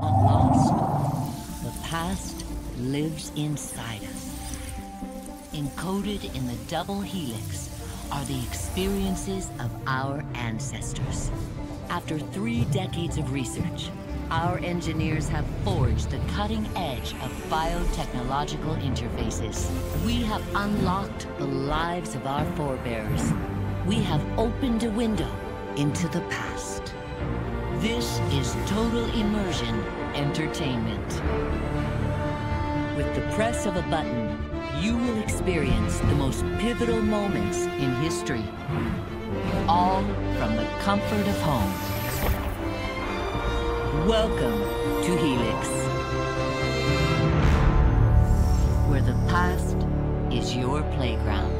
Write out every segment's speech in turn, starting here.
not lost. The past lives inside us. Encoded in the double helix are the experiences of our ancestors. After 3 decades of research, our engineers have forged the cutting edge of biotechnological interfaces. We have unlocked the lives of our forebears. We have opened a window into the past. This is total immersion entertainment. With the press of a button, you will experience the most pivotal moments in history, all from the comfort of home. Welcome to Helix, where the past is your playground.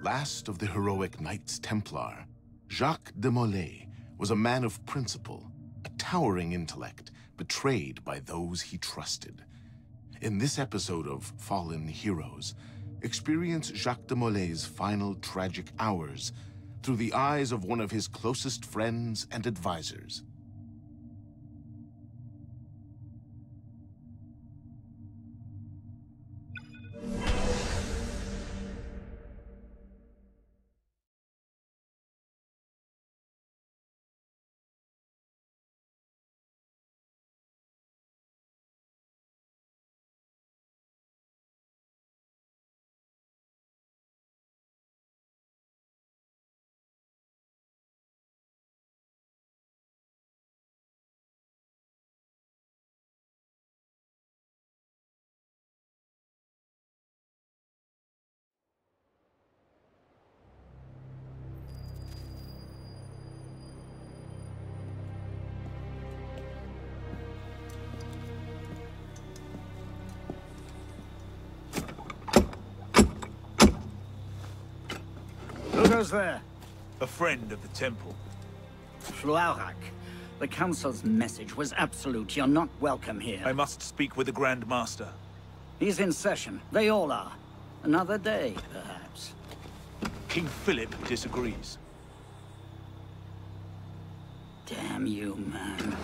Last of the heroic Knights Templar, Jacques de Molay was a man of principle, a towering intellect, betrayed by those he trusted. In this episode of Fallen Heroes, experience Jacques de Molay's final tragic hours through the eyes of one of his closest friends and advisors. Who goes there? A friend of the temple. Fluaurak. The Council's message was absolute. You're not welcome here. I must speak with the Grand Master. He's in session. They all are. Another day, perhaps. King Philip disagrees. Damn you, man.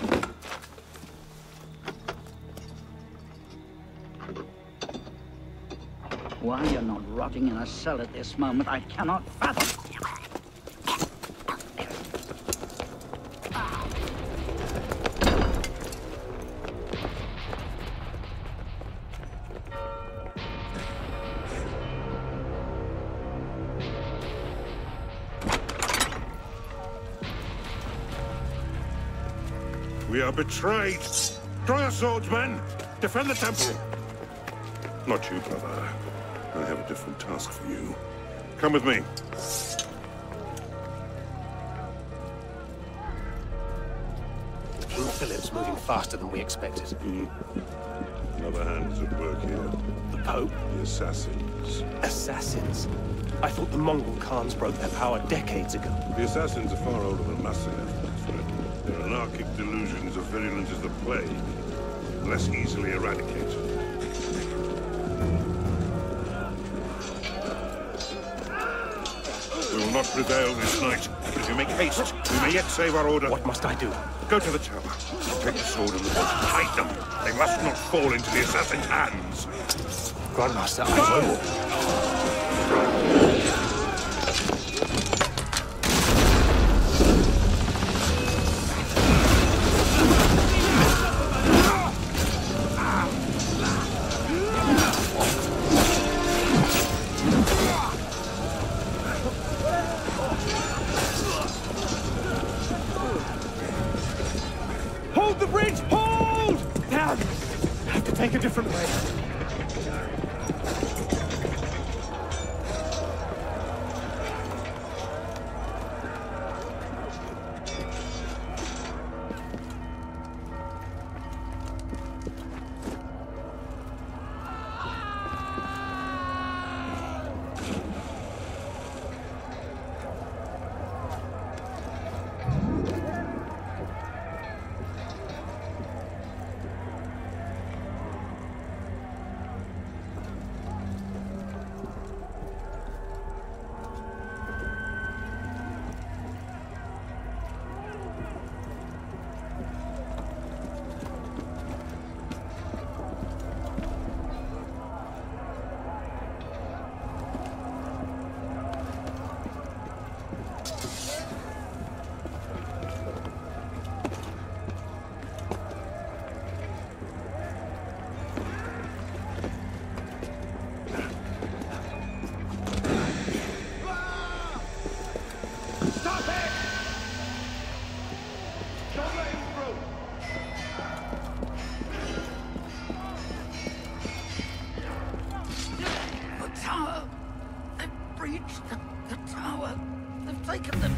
Why you're not rotting in a cell at this moment, I cannot fathom. We are betrayed. Draw your swords, men. Defend the temple. Not you, brother. I have a different task for you. Come with me. King Philip's moving faster than we expected. Another hand is at work here. The Pope? The assassins. Assassins? I thought the Mongol Khans broke their power decades ago. The assassins are far older than Massenet, my friend. Their anarchic delusions are virulent as the plague, less easily eradicated. We will not prevail this night. If you make haste, we may yet save our order. What must I do? Go to the tower. Take the sword and the bolt. Hide them. They must not fall into the assassin's hands. Grandmaster, I will. Hold the bridge! Hold! Down! I have to take a different way. reached the tower. They've taken them.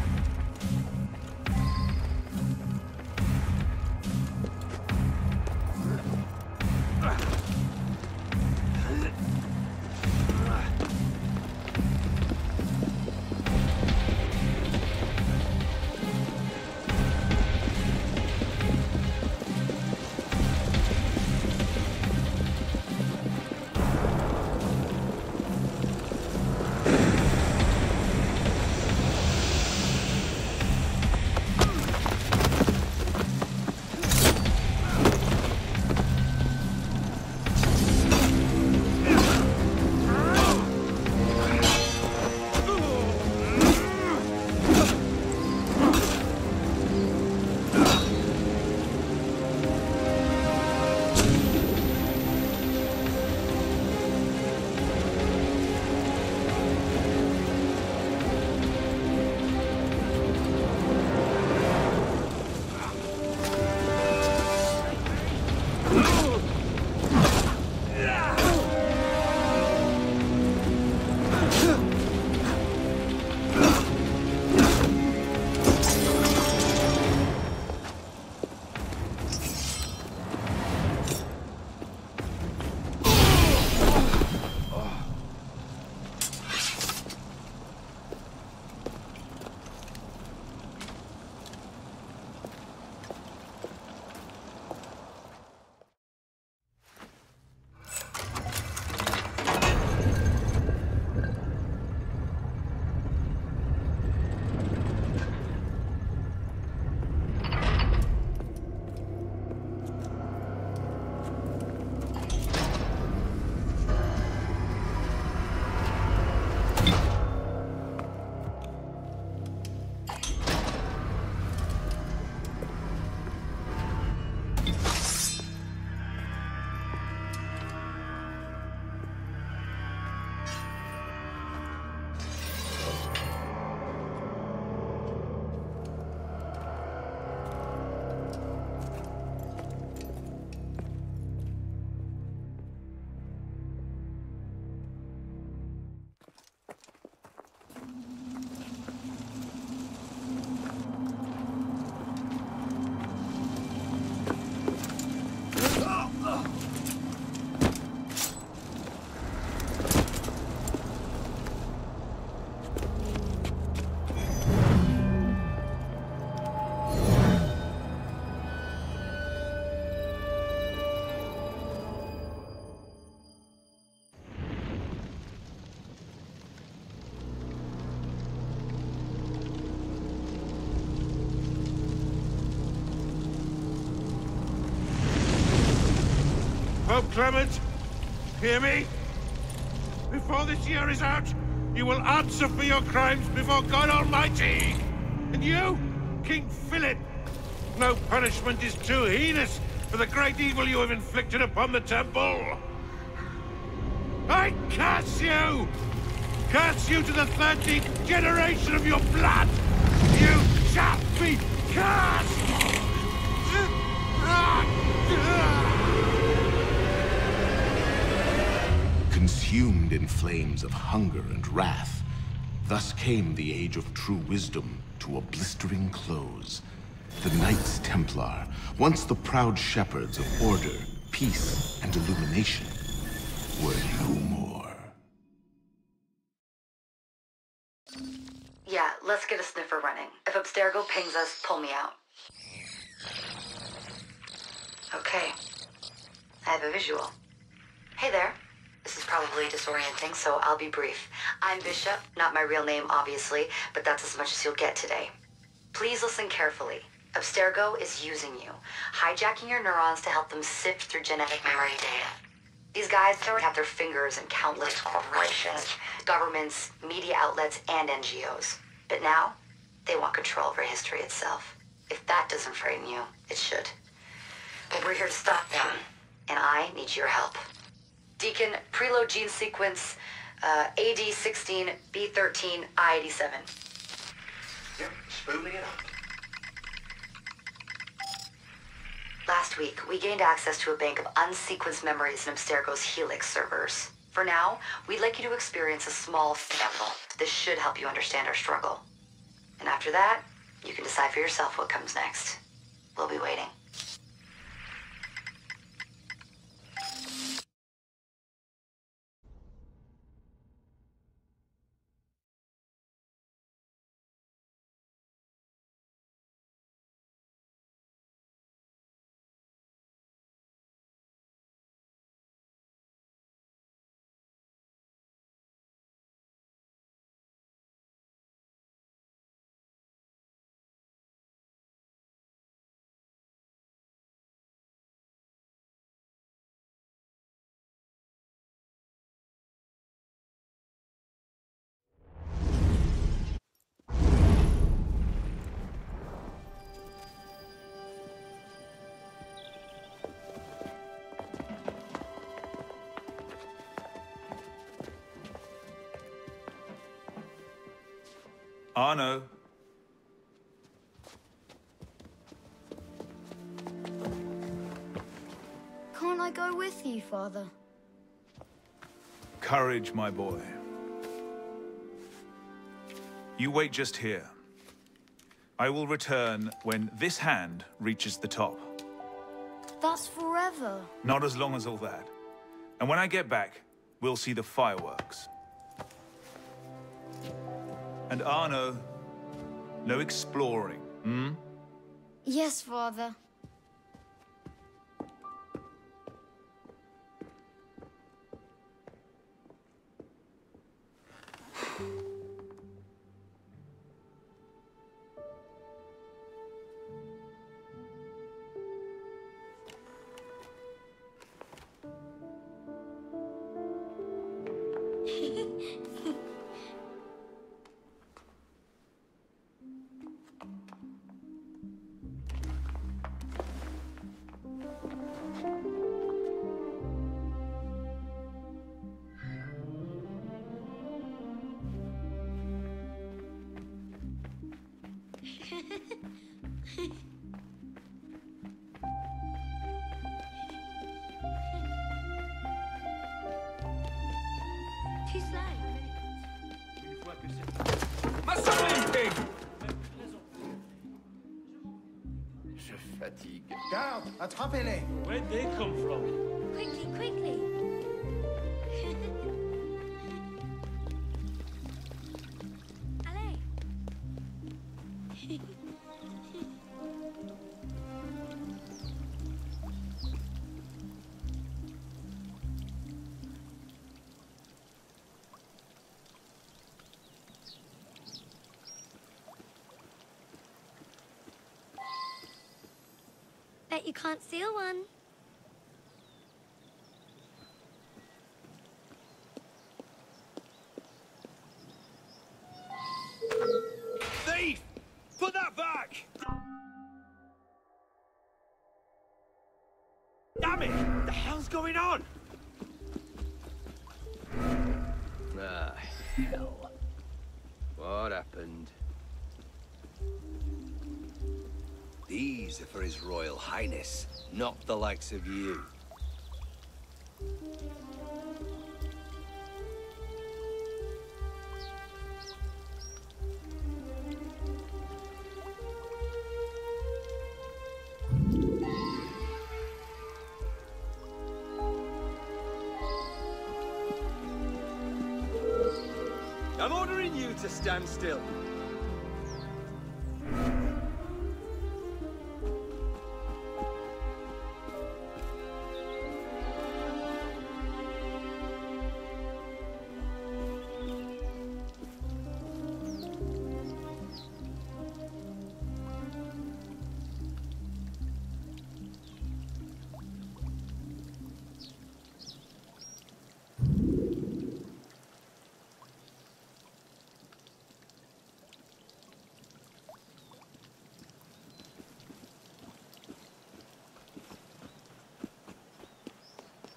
Pope Clement, hear me? Before this year is out, you will answer for your crimes before God Almighty. And you, King Philip, no punishment is too heinous for the great evil you have inflicted upon the temple. I curse you! Curse you to the 13th generation of your blood! You shall be cursed! Consumed in flames of hunger and wrath, thus came the age of true wisdom to a blistering close. The Knights Templar, once the proud shepherds of order, peace, and illumination, were no more. Yeah, let's get a sniffer running. If Abstergo pings us, pull me out. Okay. I have a visual. Hey there. This is probably disorienting, so I'll be brief. I'm Bishop, not my real name, obviously, but that's as much as you'll get today. Please listen carefully. Abstergo is using you, hijacking your neurons to help them sift through genetic memory data. These guys already have their fingers in countless corporations, governments, media outlets, and NGOs. But now, they want control over history itself. If that doesn't frighten you, it should. But we're here to stop them, and I need your help. Deacon, preload gene sequence, AD16, B13, I87. Yep, spooling it up. Last week, we gained access to a bank of unsequenced memories in Abstergo's Helix servers. For now, we'd like you to experience a small sample. This should help you understand our struggle. And after that, you can decide for yourself what comes next. We'll be waiting. Arno. Can't I go with you, Father? Courage, my boy. You wait just here. I will return when this hand reaches the top. That's forever. Not as long as all that. And when I get back, we'll see the fireworks. And Arno, no exploring, hmm? Yes, Father. Too slow. Je fatigue. Garde, attrapez-les. Where'd they come from? Quickly, quickly. Allez. Bet you can't steal one. Thief! Put that back! Damn it! The hell's going on? Ah, hell. What happened? These are for His Royal Highness, not the likes of you. I'm ordering you to stand still.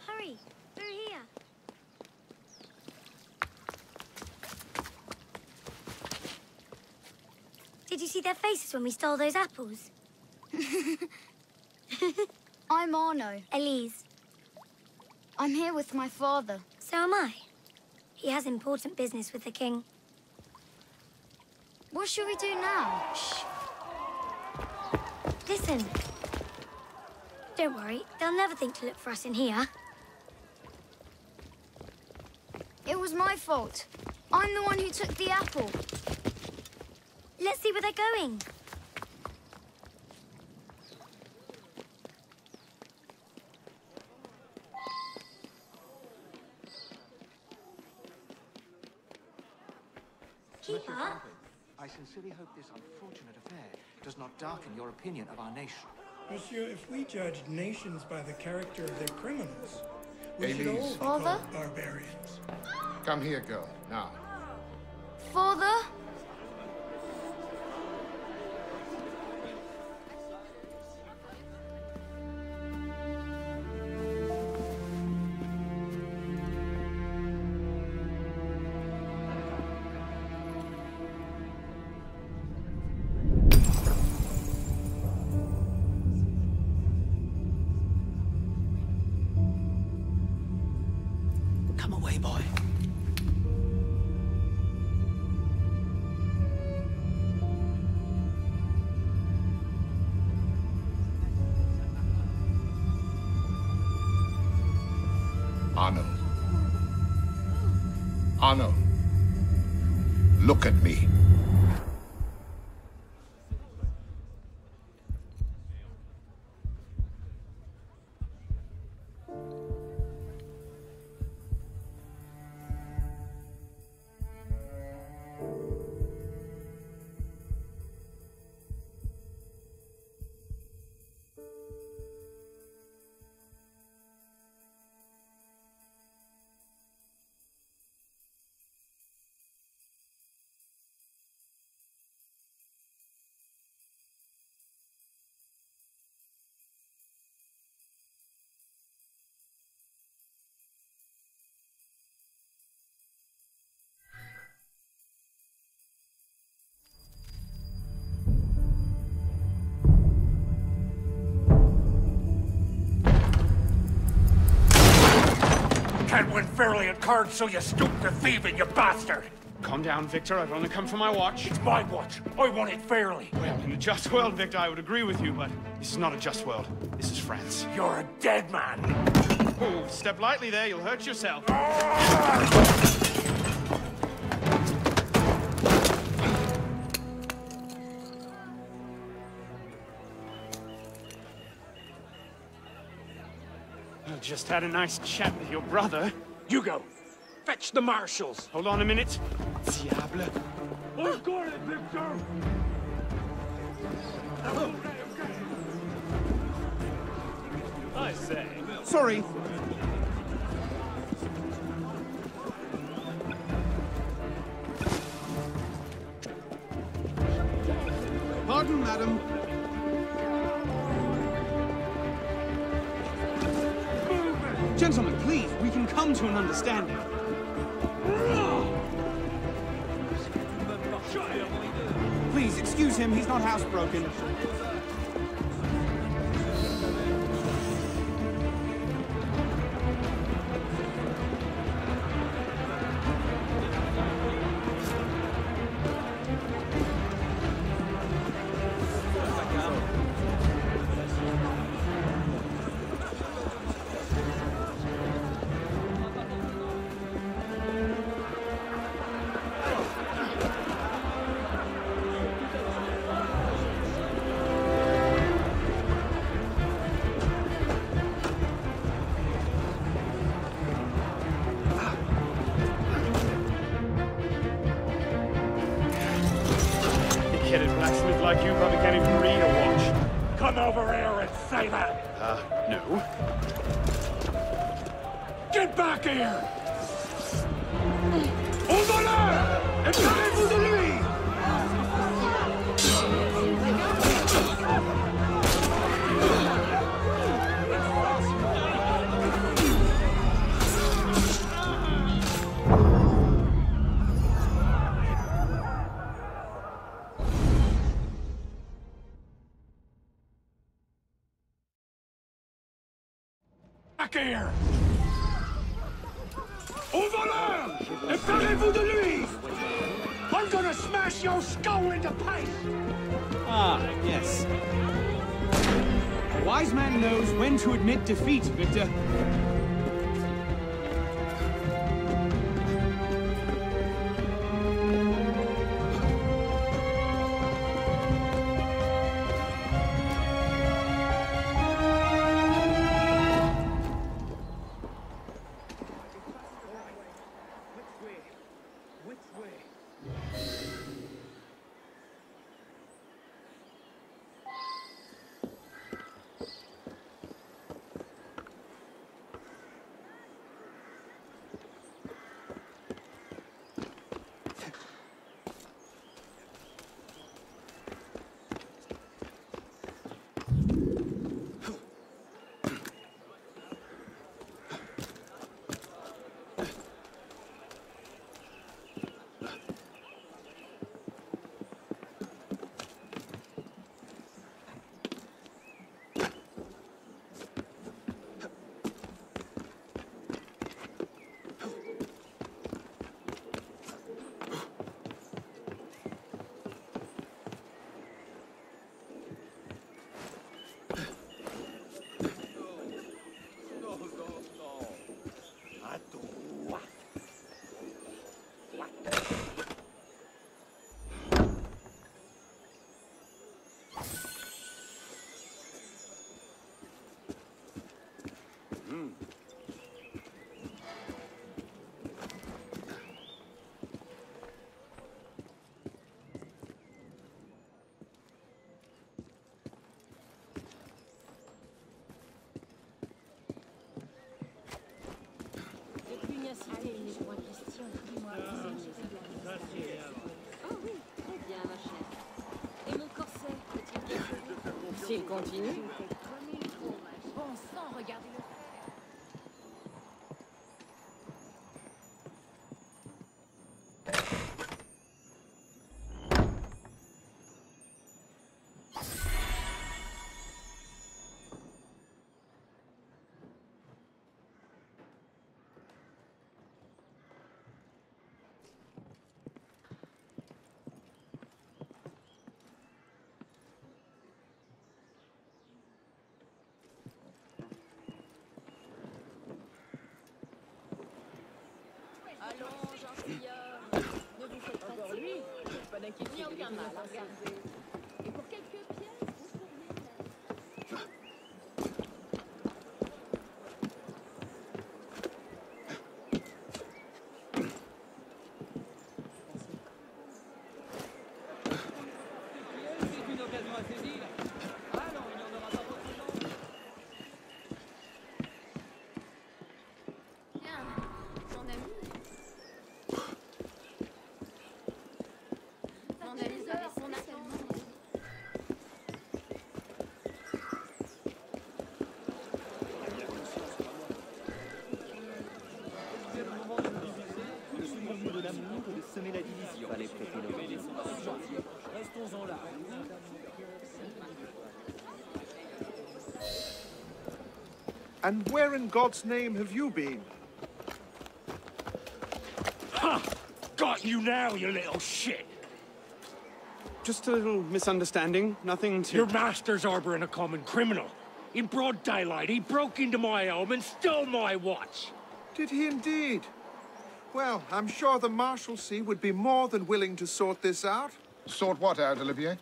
Hurry, through here. Did you see their faces when we stole those apples? I'm Arno. Elise. I'm here with my father. So So am I. He has important business with the king. What should we do now? Shh. Listen. Don't worry, they'll never think to look for us in here. It was my fault. I'm the one who took the apple. Let's see where they're going. Keeper? I sincerely hope this unfortunate affair does not darken your opinion of our nation. Monsieur, if we judged nations by the character of their criminals, we should all Elise. be called Father? barbarians. Come here, girl, now. Father? Come away, boy. Arno. Arno. Look at me. Can't win fairly at cards, so you stoop to thieving, you bastard! Calm down, Victor. I've only come for my watch. It's my watch. I want it fairly. Well, in a just world, Victor, I would agree with you, but this is not a just world. This is France. You're a dead man. Oh, step lightly there. You'll hurt yourself. I just had a nice chat with your brother. You go. Fetch the marshals. Hold on a minute. Diable. I've got it, Victor. I say. Sorry. Pardon, madam. Gentlemen, please, we can come to an understanding. Please, excuse him, he's not housebroken. Blacksmith like you probably can't even read a watch. Come over here and say that. No. Get back here! Au voleur! Et parlez-vous de lui! Back here! Parlez-vous de lui! I'm gonna smash your skull into paste! Ah, yes. A wise man knows when to admit defeat, Victor. S'il continue. Bon sang, regardez-le. Allons, gentilhomme, ne vous faites pas de lui. Pas d'inquiétude, il n'y a aucun mal à regarder. Et pour quelques pièces, vous pourriez... C'est une occasion à saisir. Ah non, il n'y en aura pas beaucoup de temps. Tiens, mon ami. Mon ami avait son attente. De l'amour de semer la division. Fallait restons-en là. And where in God's name have you been? Ha! Got you now, you little shit! Just a little misunderstanding, nothing to... Your master's harboring a common criminal. In broad daylight, he broke into my home and stole my watch. Did he indeed? Well, I'm sure the Marshalsea would be more than willing to sort this out. Sort what out, Olivier?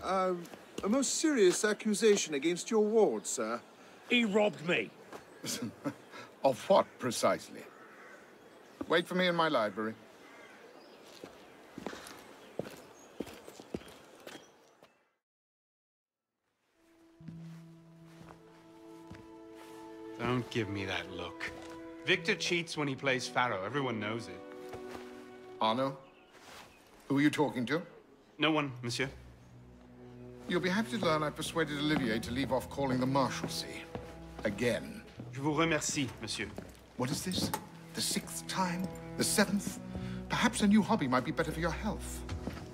A most serious accusation against your ward, sir. He robbed me. Of what, precisely? Wait for me in my library. Don't give me that look. Victor cheats when he plays Pharaoh. Everyone knows it. Arno? Who are you talking to? No one, monsieur. You'll be happy to learn I persuaded Olivier to leave off calling the Marshalsea. Again. Je vous remercie, monsieur. What is this? The 6th time? The 7th? Perhaps a new hobby might be better for your health.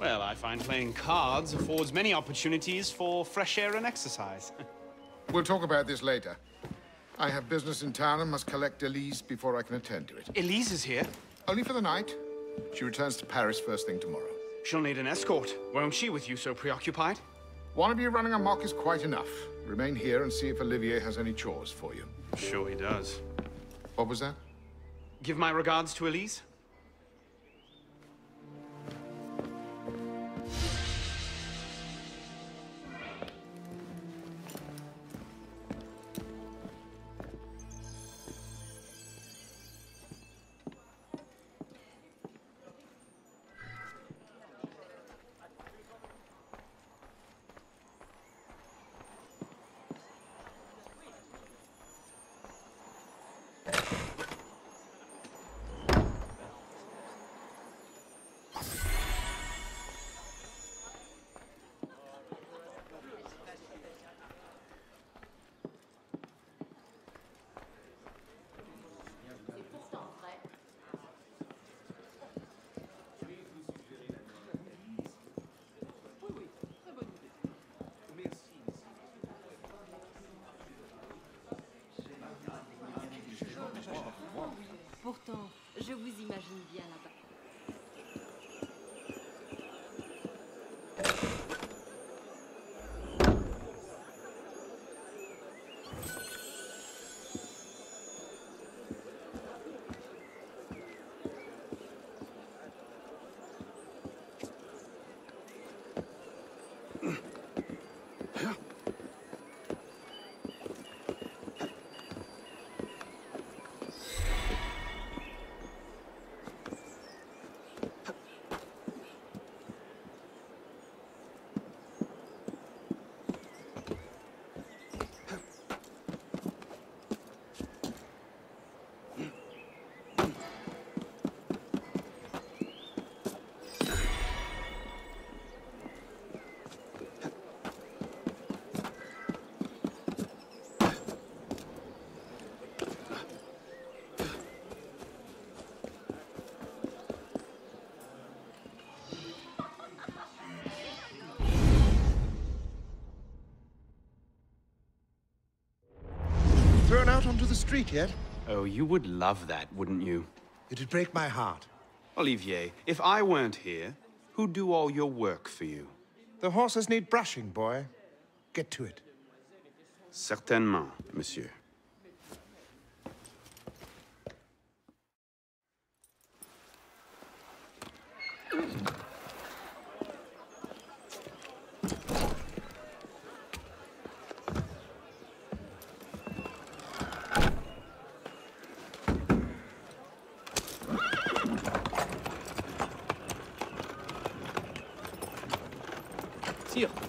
Well, I find playing cards affords many opportunities for fresh air and exercise. We'll talk about this later. I have business in town and must collect Elise before I can attend to it. Elise is here? Only for the night. She returns to Paris first thing tomorrow. She'll need an escort, won't she, with you so preoccupied? One of you running amok is quite enough. Remain here and see if Olivier has any chores for you. Sure he does. What was that? Give my regards to Elise. Pourtant, je vous imagine bien là-bas. Thrown out onto the street yet? Oh, you would love that, wouldn't you? It'd break my heart. Olivier, if I weren't here, who'd do all your work for you? The horses need brushing, boy. Get to it. Certainement, monsieur.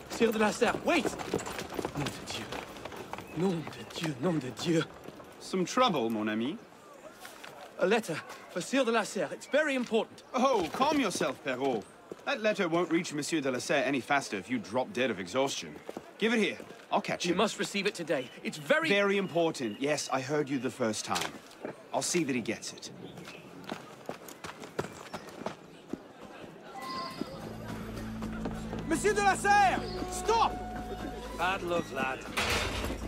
Sire de la Serre, wait! Nom de Dieu. Nom de Dieu, nom de Dieu. Some trouble, mon ami? A letter for Sire de la Serre. It's very important. Oh, calm yourself, Perrault. That letter won't reach Monsieur de la Serre any faster if you drop dead of exhaustion. Give it here. I'll catch him. You must receive it today. It's very... Very important. Yes, I heard you the first time. I'll see that he gets it. Monsieur de la Serre! Stop! Bad luck, lad.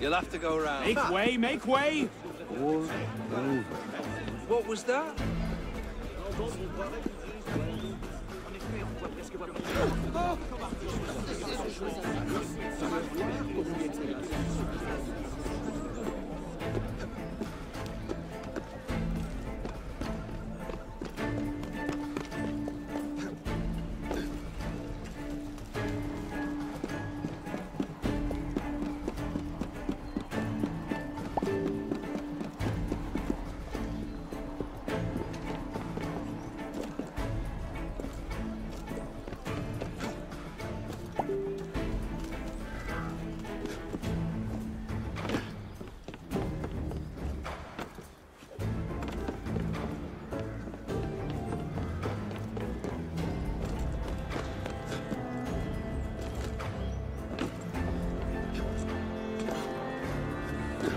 You'll have to go round. Make way, make way! What was that?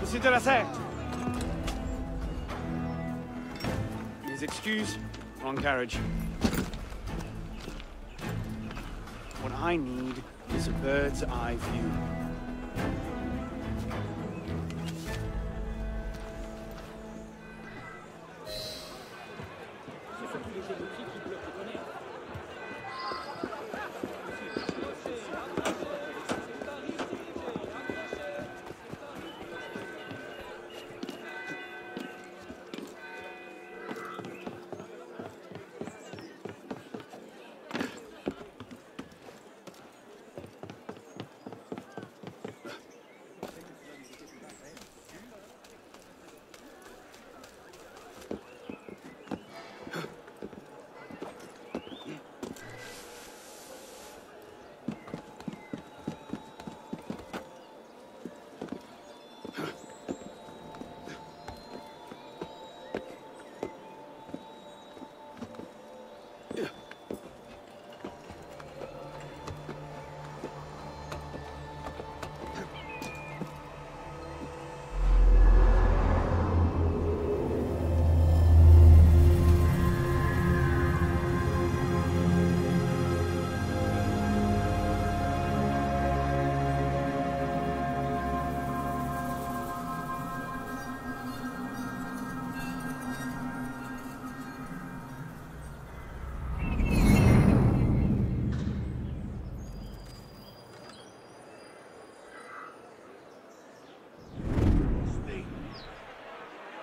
Monsieur de la Serre! Please excuse, wrong carriage. What I need is a bird's eye view.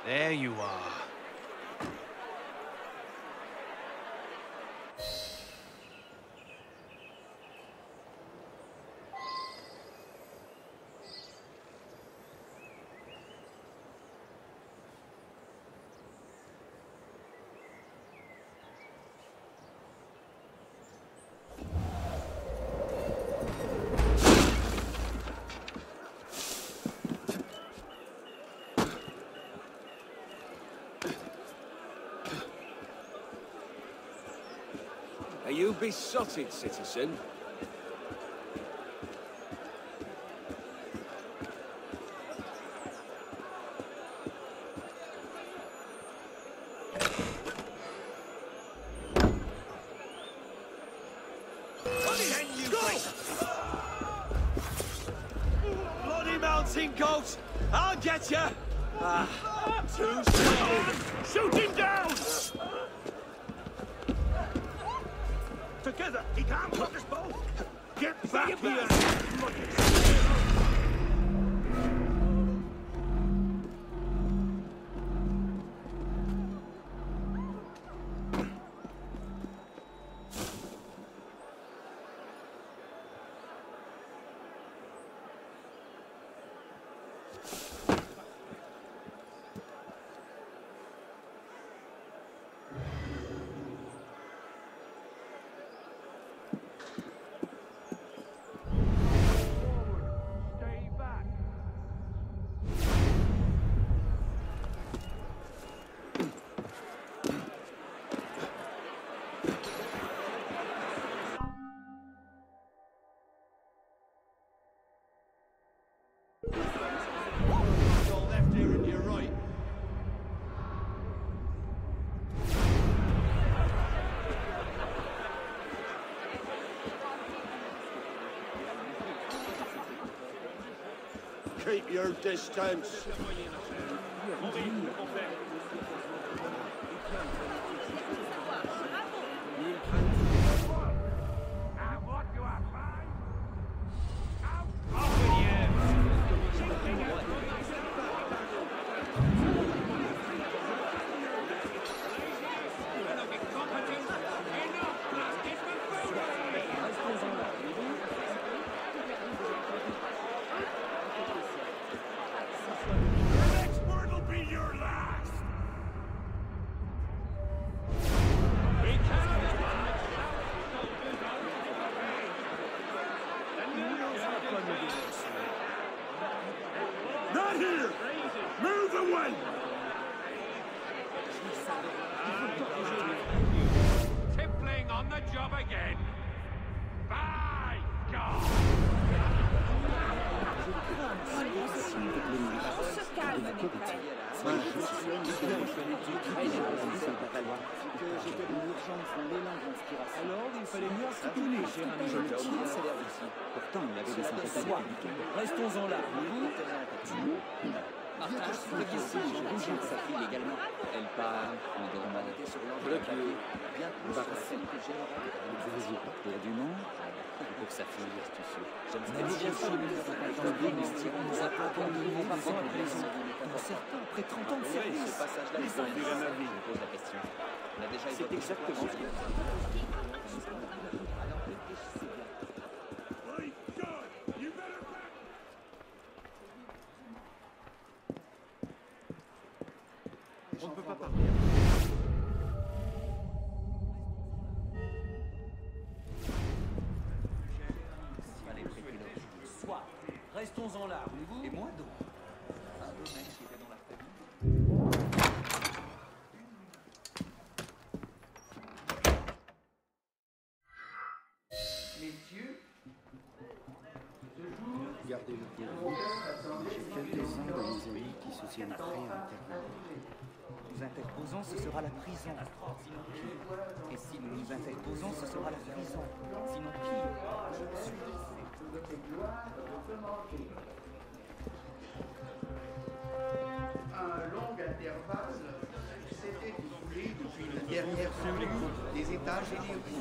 There you are. Are you besotted, citizen? Bloody mountain goat! I'll get you! Ah, too slow! Shoot him down! Together, he can't block us both. Get back here! Keep your distance. Not here! Move away! Tippling on the job again. By God! Alors, il fallait mieux articuler, cher ami. Pourtant, il avait des sympathies. Restons-en là. Sa fille également. Elle part en Dooma. Bloquée, bien embarrassée. Pour du monde, pour sa fille, c'est sûr. J'aime ça. Nous accompagnons pas pour la prison. Pour certains, après 30 ans de service. Ce passage-là, les gens posent la question. On a déjà évoqué exactement ce qu'il y a. On ne peut pas parler. Soit, restons-en là, voulez-vous? Et moi, donc. Un peu même qui était dans la famille. Messieurs, Gardez-le pour vous. J'ai quelques-uns de mes amis qui se tiennent prêts à intervenir. Nous interposons, ce sera la prison. Sinon pire. Et si nous nous interposons, ce sera la prison. Sinon pire. Je suis un long intervalle s'était écoulé depuis la dernière venue des États généraux.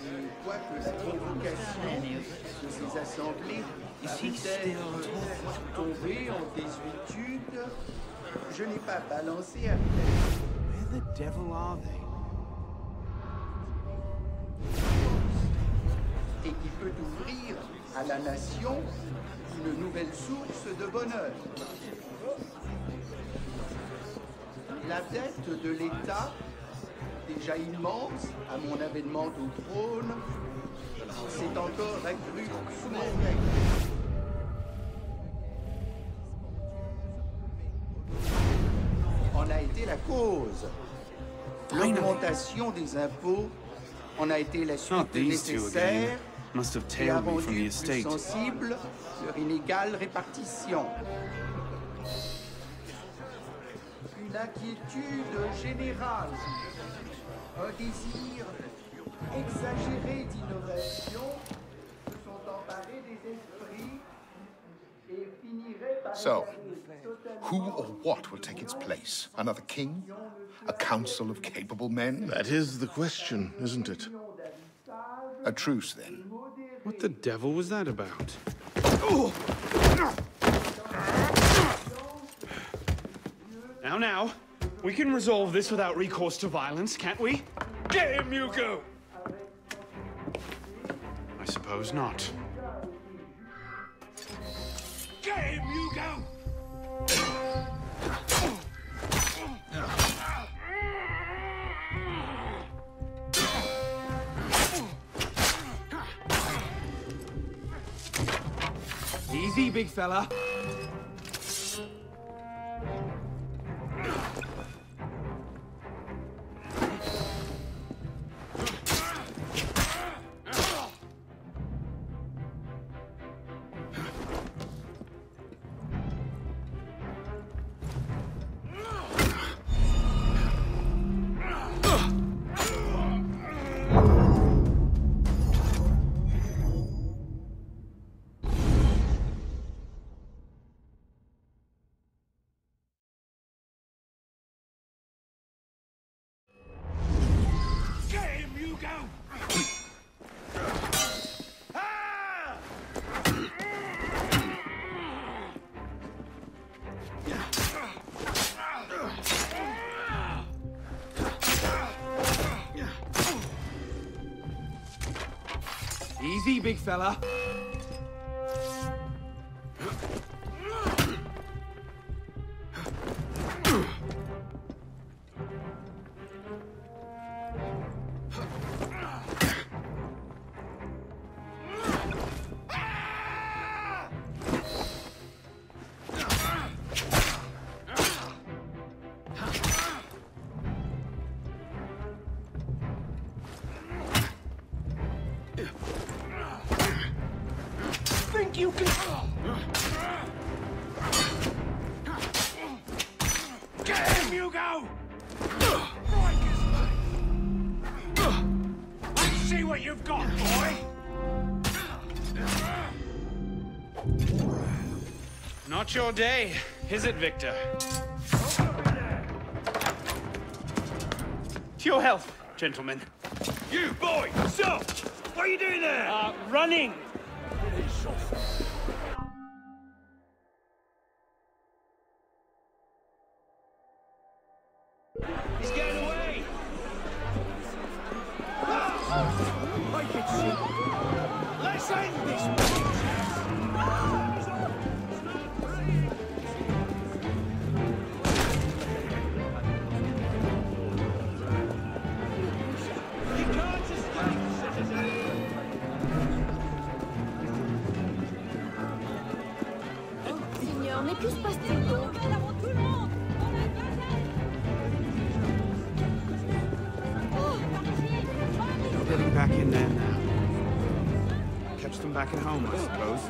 Et quoique cette évocation de ces assemblées peut-être tombée en désuétude, je n'ai pas balancé à terre. Where the devil are they? Et qui peut ouvrir à la nation une nouvelle source de bonheur. La dette de l'État, déjà immense à mon avènement au trône, s'est encore accrue sous mon règne. En a été la cause. L'augmentation des impôts en a été la suite nécessaire et a rendu plus sensible leur inégale répartition. Une inquiétude générale, un désir exagéré d'innovation se sont emparés des esprits et finiraient par... So, who or what will take its place? Another king? A council of capable men? That is the question, isn't it? A truce, then. What the devil was that about? Now, we can resolve this without recourse to violence, can't we? Get him, Hugo! I suppose not. Get him, Hugo! Easy, big fella. Easy, big fella. Think you can... Get him, Hugo! Break his leg! Let's see what you've got, boy! Not your day, is it, Victor? To your health, gentlemen. You, boy! Stop! What are you doing there? Running! He's getting away! I can see. Let's end this! Seigneur, mais que se passe-t-il donc? You're getting back in there now. Catch them back at home, I suppose.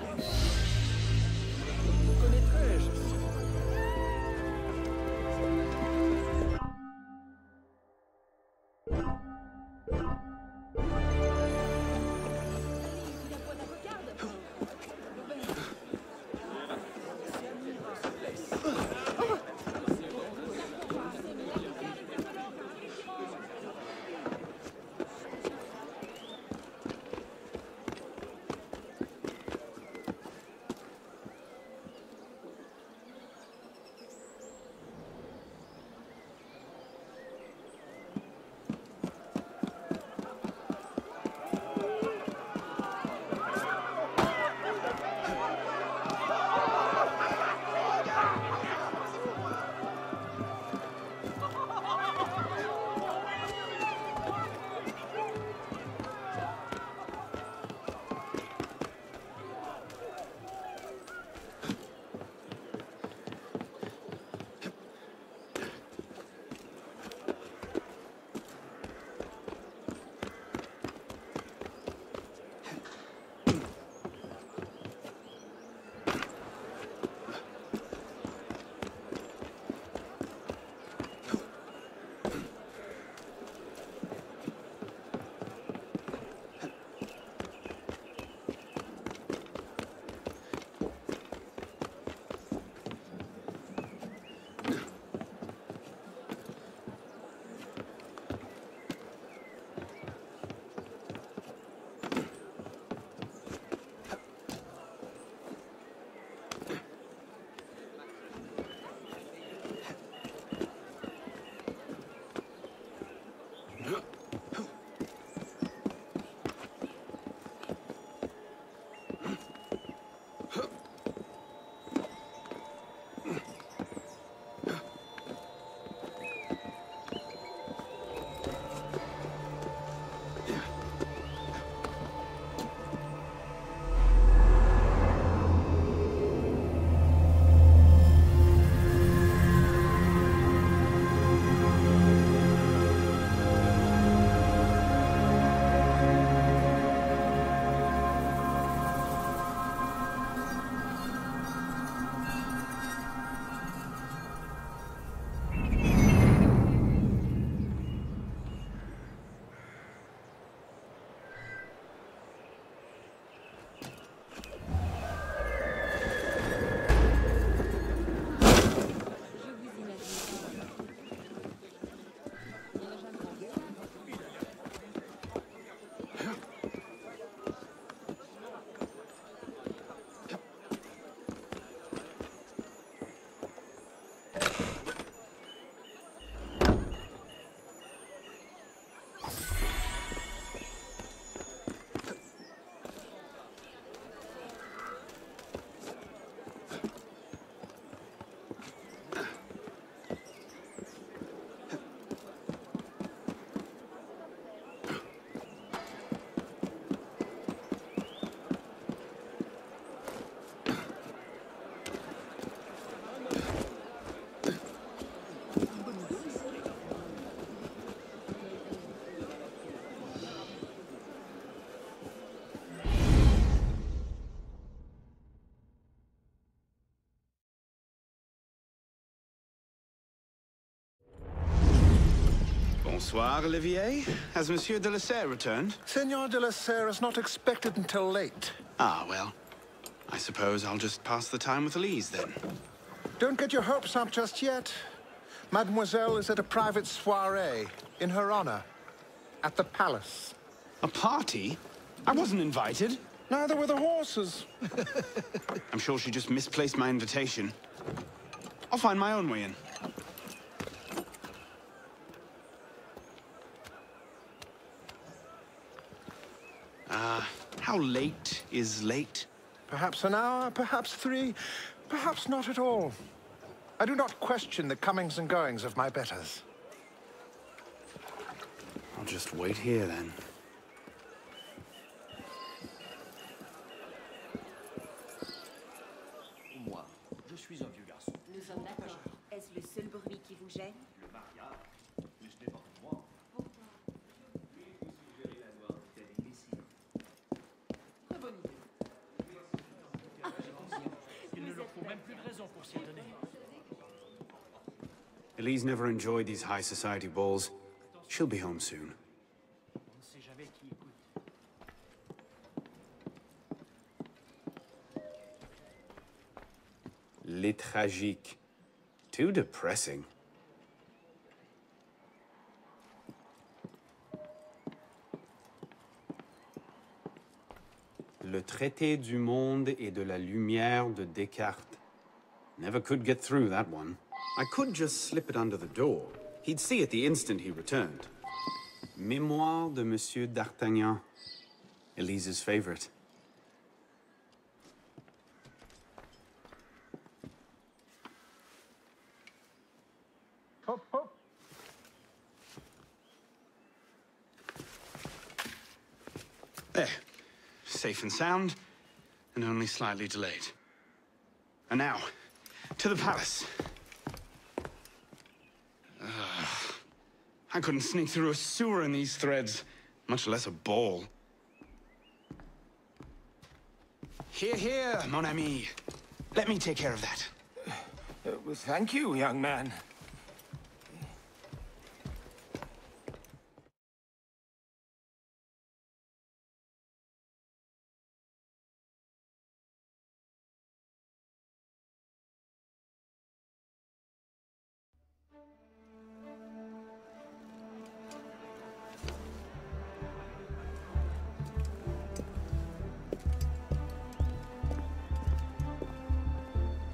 Bonsoir, Olivier. Has Monsieur de la Serre returned? Senor de la Serre is not expected until late. Ah, well. I suppose I'll just pass the time with Elise, then. Don't get your hopes up just yet. Mademoiselle is at a private soiree in her honor at the palace. A party? I wasn't invited. Neither were the horses. I'm sure she just misplaced my invitation. I'll find my own way in. How late is late? Perhaps an hour, perhaps 3, perhaps not at all. I do not question the comings and goings of my betters. I'll just wait here, then. Moi, je suis un vieux garçon. Nous sommes d'accord. Est-ce le seul bruit qui vous gêne? Le mariage, mais ce n'est pas pour moi. Très bonne idée. Il ne leur faut même plus de raison pour s'y étonner. Elise never enjoyed these high society balls. She'll be home soon. On ne sait jamais qui écoute. Les tragiques. Too depressing. Le traité du monde et de la lumière de Descartes. Never could get through that one. I could just slip it under the door. He'd see it the instant he returned. Mémoire de Monsieur d'Artagnan. Elise's favorite. Hop, hop. There. Safe and sound, and only slightly delayed. And now, to the palace. I couldn't sneak through a sewer in these threads, much less a ball. Here, here, mon ami. Let me take care of that. Well, thank you, young man.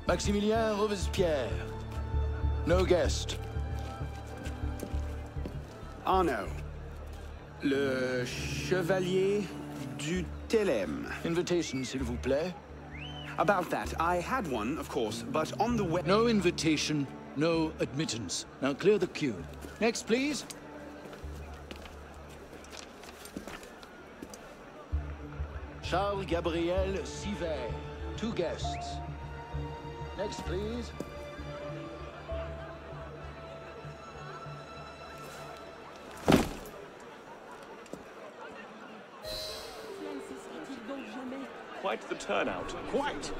Maximilien Robespierre. No guest. Arnaud. Le chevalier du Télème. Invitation, s'il vous plaît. About that, I had one, of course, but on the way... No invitation, no admittance. Now clear the queue. Next, please. Charles Gabriel Sivet. 2 guests. Next, please. Quite the turnout. Quite.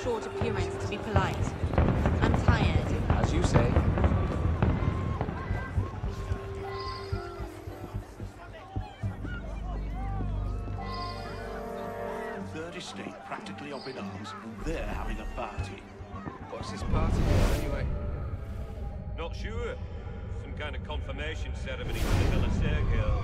Short appearance to be polite. I'm tired. As you say. Third estate practically up in arms, and they're having a party. What's this party for, anyway? Not sure. Some kind of confirmation ceremony for the Delasser girl.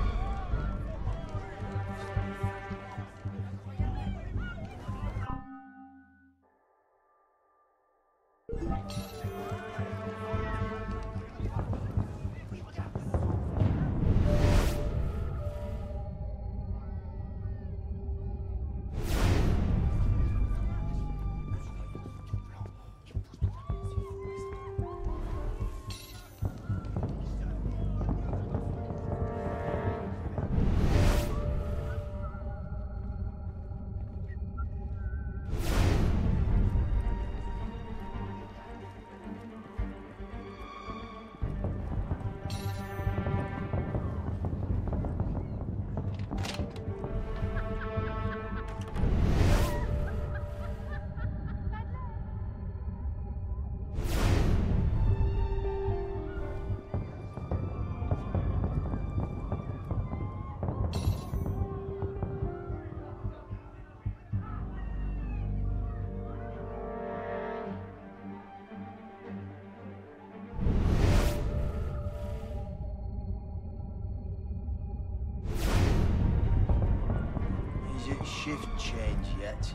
shift change yet?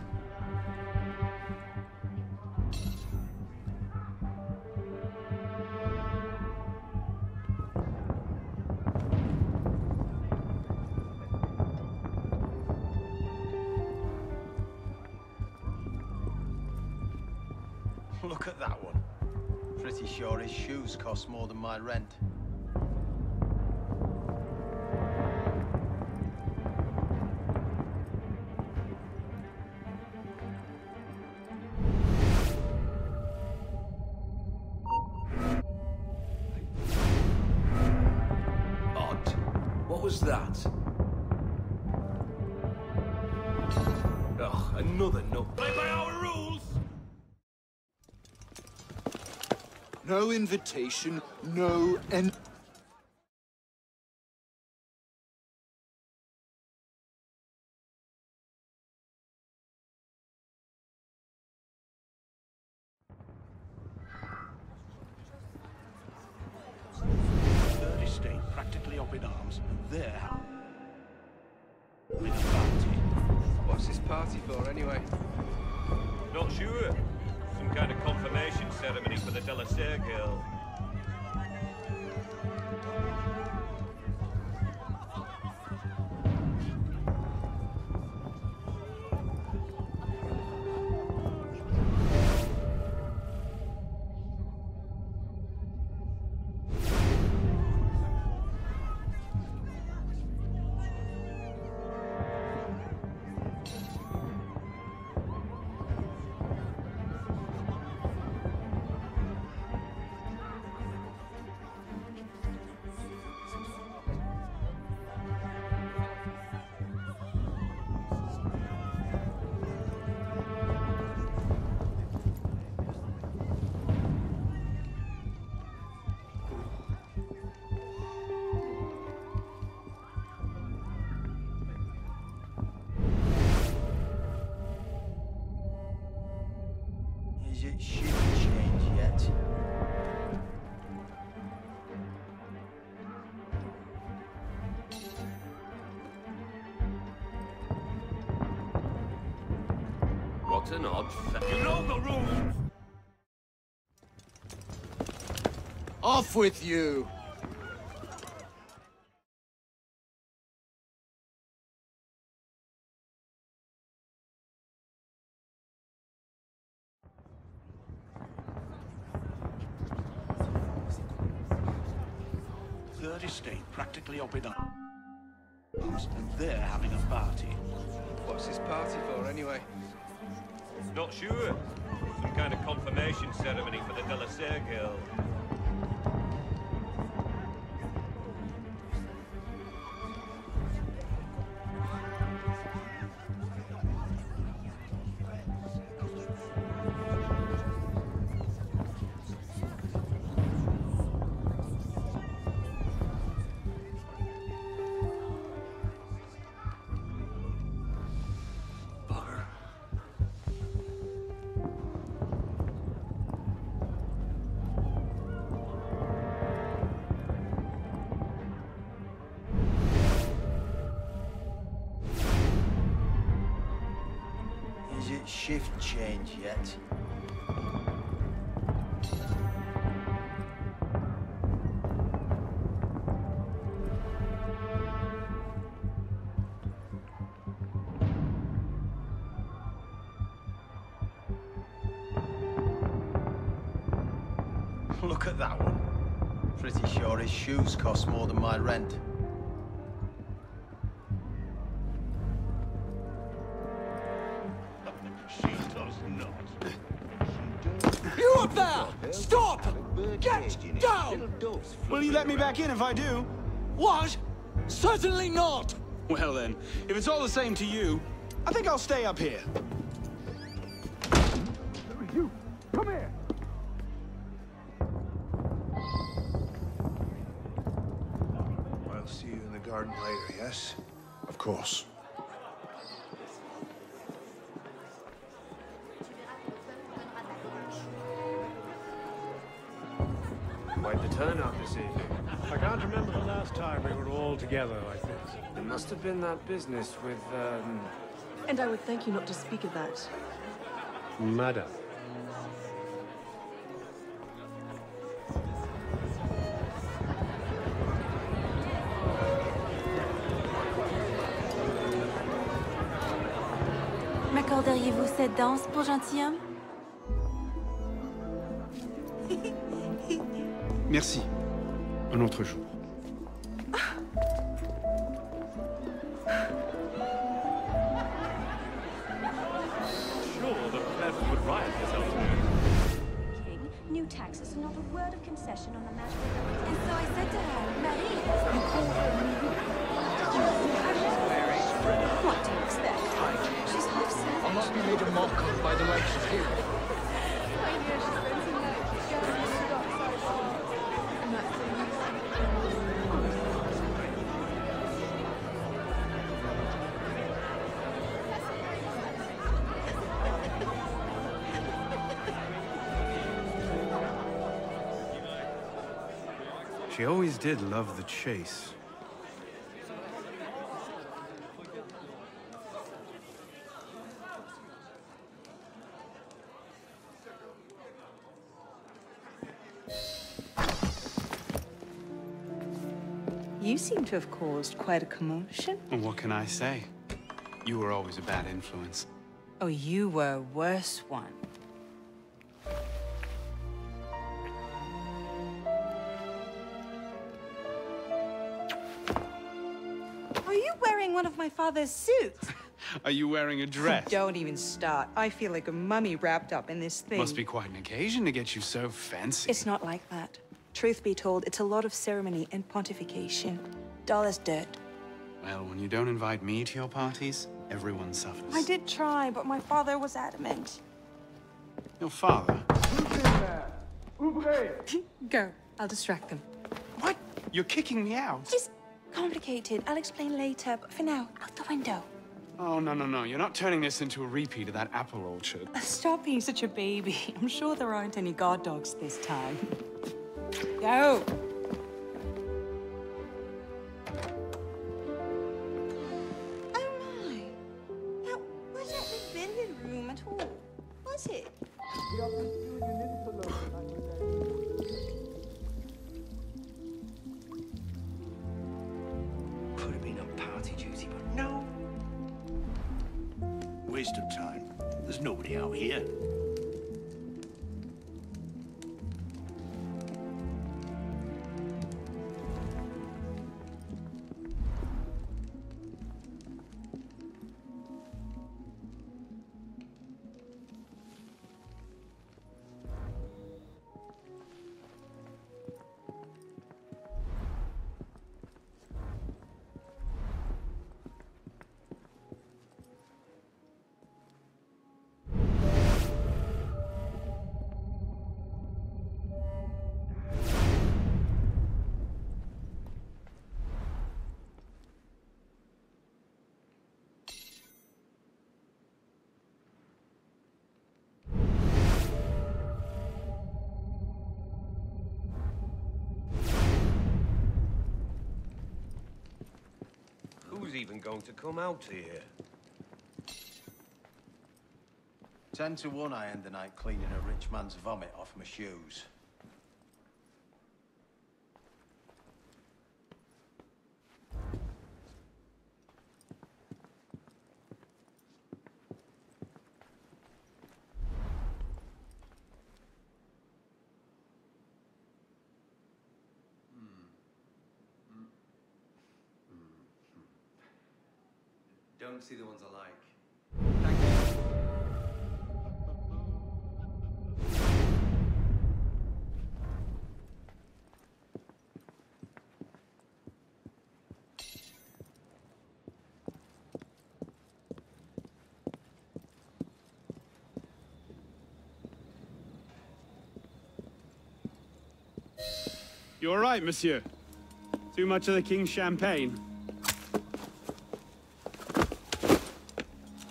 Look at that one. Pretty sure his shoes cost more than my rent. Odd. What was that? Ugh, another nut. Play by our rules! No invitation, no en... Third estate practically up in arms, and there, with a party. What's this party for, anyway? Not sure. Some kind of confirmation ceremony for the Delasair girl. Is it shift change yet? What an odd You know the rules! Off with you! Third estate practically up in arms, and they're having a party. What's this party for, anyway? Not sure. Some kind of confirmation ceremony for the Delasair girl. Is it shift change yet? Look at that one. Pretty sure his shoes cost more than my rent. She does not. You up there! Stop! Get down! Will you let me back in if I do? What? Certainly not! Well then, if it's all the same to you, I think I'll stay up here. You, come here! I'll see you in the garden later, yes? Of course. Quite the turnout this evening. I can't remember the last time we were all together like this. It must have been that business with, And I would thank you not to speak of that. Madam. M'accorderiez-vous cette danse pour gentilhomme? Merci. Un autre jour. Sure, the plebs would riot this afternoon. King, new taxes and not a word of concession on the matter. And so I said to her, Marie, You call her what do you expect? She's half savage. I'll not be made a mock of by the likes of him. She always did love the chase. You seem to have caused quite a commotion. Well, what can I say? You were always a bad influence. Oh, you were a worse one. Are you wearing one of my father's suits? Are you wearing a dress? Don't even start. I feel like a mummy wrapped up in this thing. Must be quite an occasion to get you so fancy. It's not like that. Truth be told, it's a lot of ceremony and pontification. Dull as dirt. Well, when you don't invite me to your parties, everyone suffers. I did try, but my father was adamant. Your father? Go. I'll distract them. What? You're kicking me out? It's complicated. I'll explain later, but for now, out the window. Oh, no. You're not turning this into a repeat of that apple orchard. Stop being such a baby. I'm sure there aren't any guard dogs this time. Go! Oh my! That wasn't the billiard room at all, was it? Could have been on party duty, but no. Waste of time. There's nobody out here. Who's even going to come out here? 10 to 1 I end the night cleaning a rich man's vomit off my shoes. Don't see the ones I like. You all right, monsieur? Too much of the king's champagne?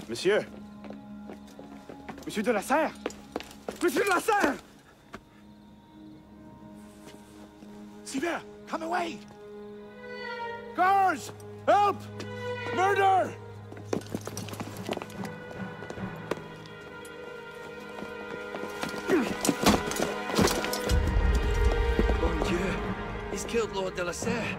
Monsieur? Monsieur de la Serre? Monsieur de la Serre! Sylvain, come away! Guards! Help! Murder! killed Lord de la Serre.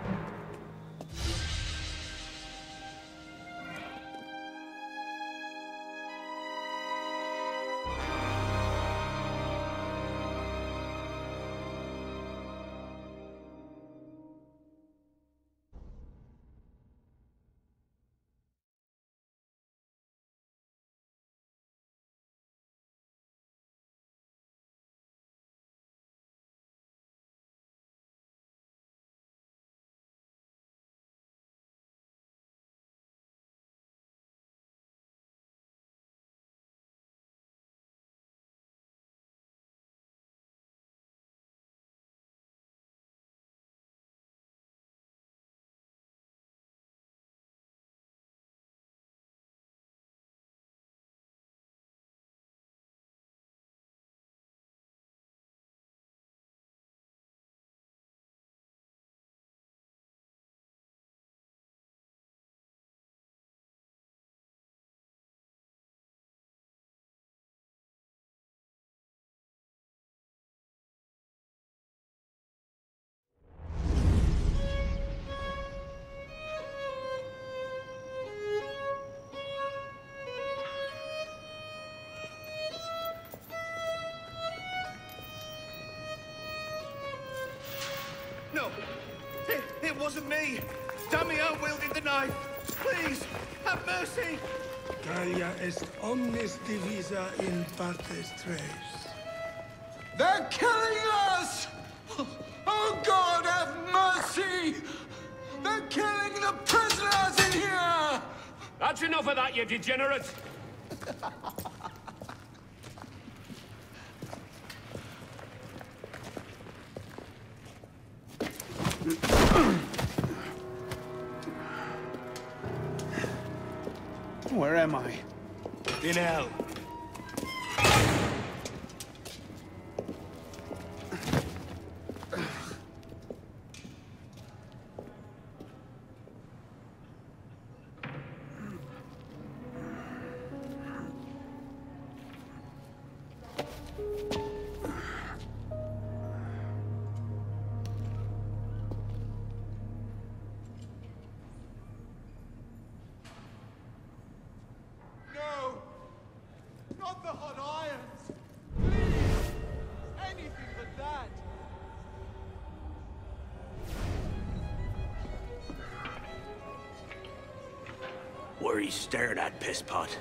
No! It wasn't me! Damn me, I'm wielding the knife! Please, have mercy! Talia est omnis divisa in partes tres. They're killing us! Oh, God, have mercy! They're killing the prisoners in here! That's enough of that, you degenerate! Where am I? In hell. No! Not the hot irons! Please! Anything but that! What are you staring at, pisspot?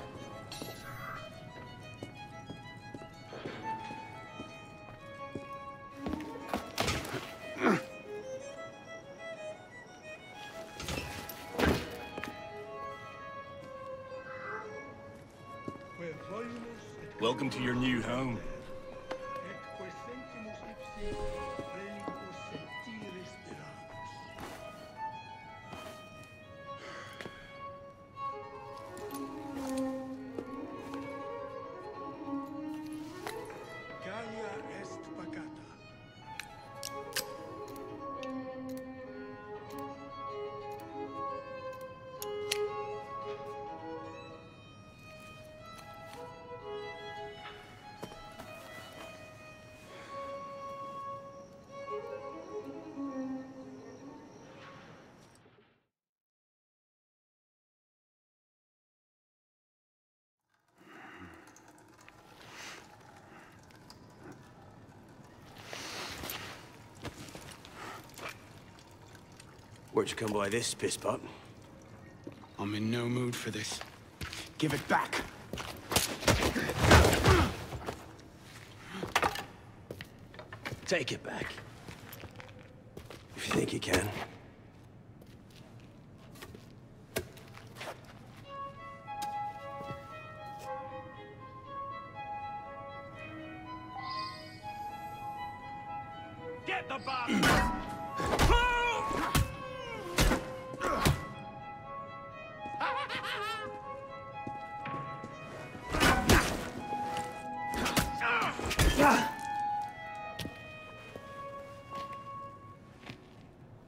Welcome to your new home. Galia est pacata. Where'd you come by this, pisspot? I'm in no mood for this. Give it back. Take it back. If you think you can. Get the bastard!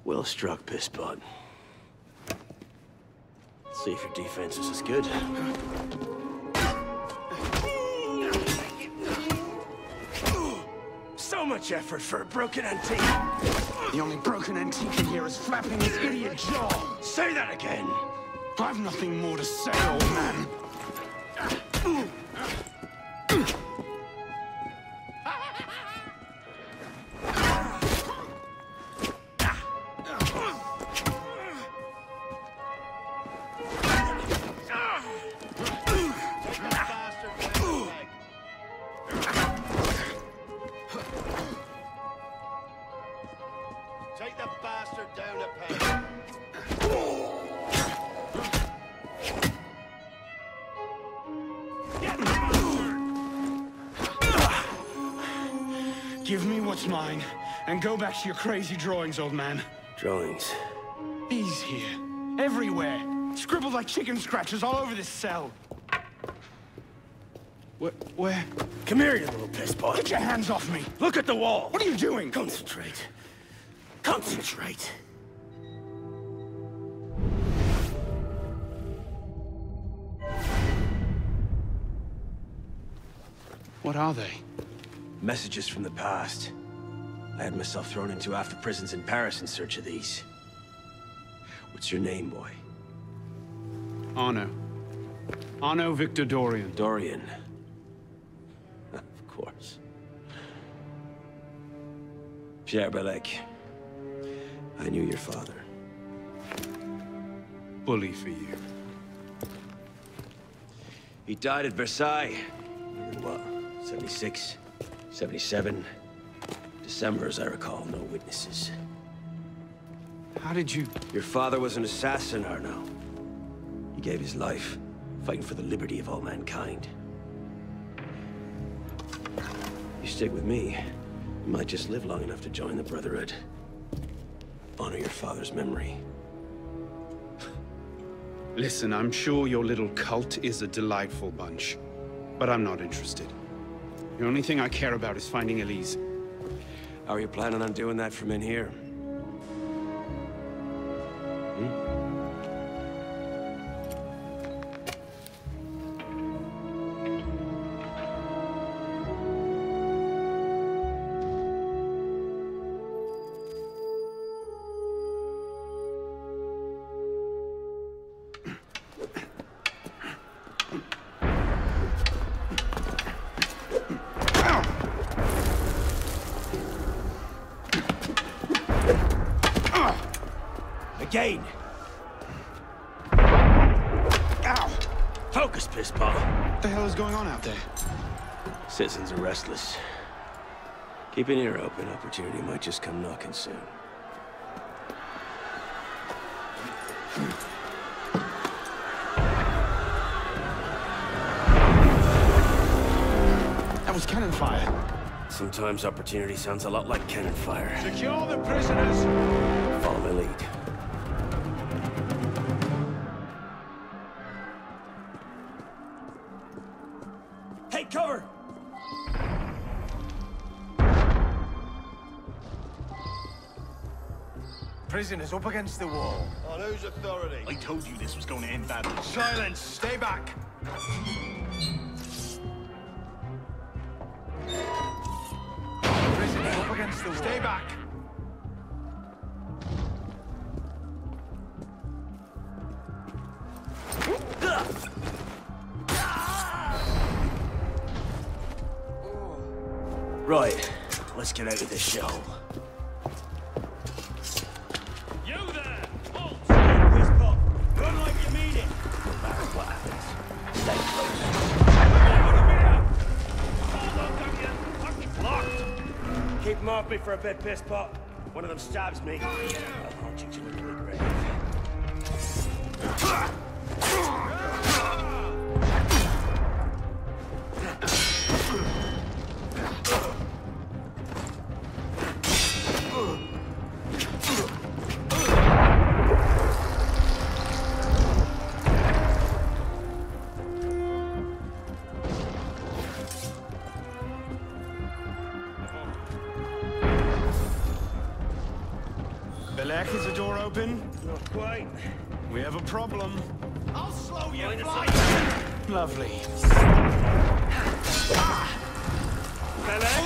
Well struck, pisspot. See if your defense is as good. So much effort for a broken antique. The only broken antique in here is flapping his idiot jaw. Say that again. I've nothing more to say, old man. Take the bastard down the peg. Give me what's mine, and go back to your crazy drawings, old man. Drawings? He's here. Everywhere. Scribbled like chicken scratches all over this cell. Where? Come here, you little pisspot. Get your hands off me! Look at the wall! What are you doing? Concentrate. Concentrate. What are they? Messages from the past. I had myself thrown into half the prisons in Paris in search of these. What's your name, boy? Arno. Arno Victor Dorian. Dorian. Of course. Pierre Belec. I knew your father. Bully for you. He died at Versailles. In what? 76? 77? December, as I recall, no witnesses. How did you... Your father was an assassin, Arno. He gave his life, fighting for the liberty of all mankind. You stick with me, you might just live long enough to join the Brotherhood. Honor your father's memory. Listen, I'm sure your little cult is a delightful bunch, but I'm not interested. The only thing I care about is finding Elise. How are you planning on doing that from in here? Again! Ow! Focus, pisspot! What the hell is going on out there? Citizens are restless. Keep an ear open. Opportunity might just come knocking soon. That was cannon fire. Sometimes opportunity sounds a lot like cannon fire. Secure the prisoners! Follow my lead. Take cover! Prisoners up against the wall. On whose authority? I told you this was going to end badly. Silence! Stay back! Prisoners up against the wall. Stay back! Right, let's get out of this shithole. You there! Halt! Pisspot, run like you mean it! No matter what happens, stay close. Keep them off me for a bit, pisspot. One of them stabs me. I'll haunt you to the grave. Belec, is the door open? Not quite. We have a problem. I'll slow you, fly! Lovely. Belec?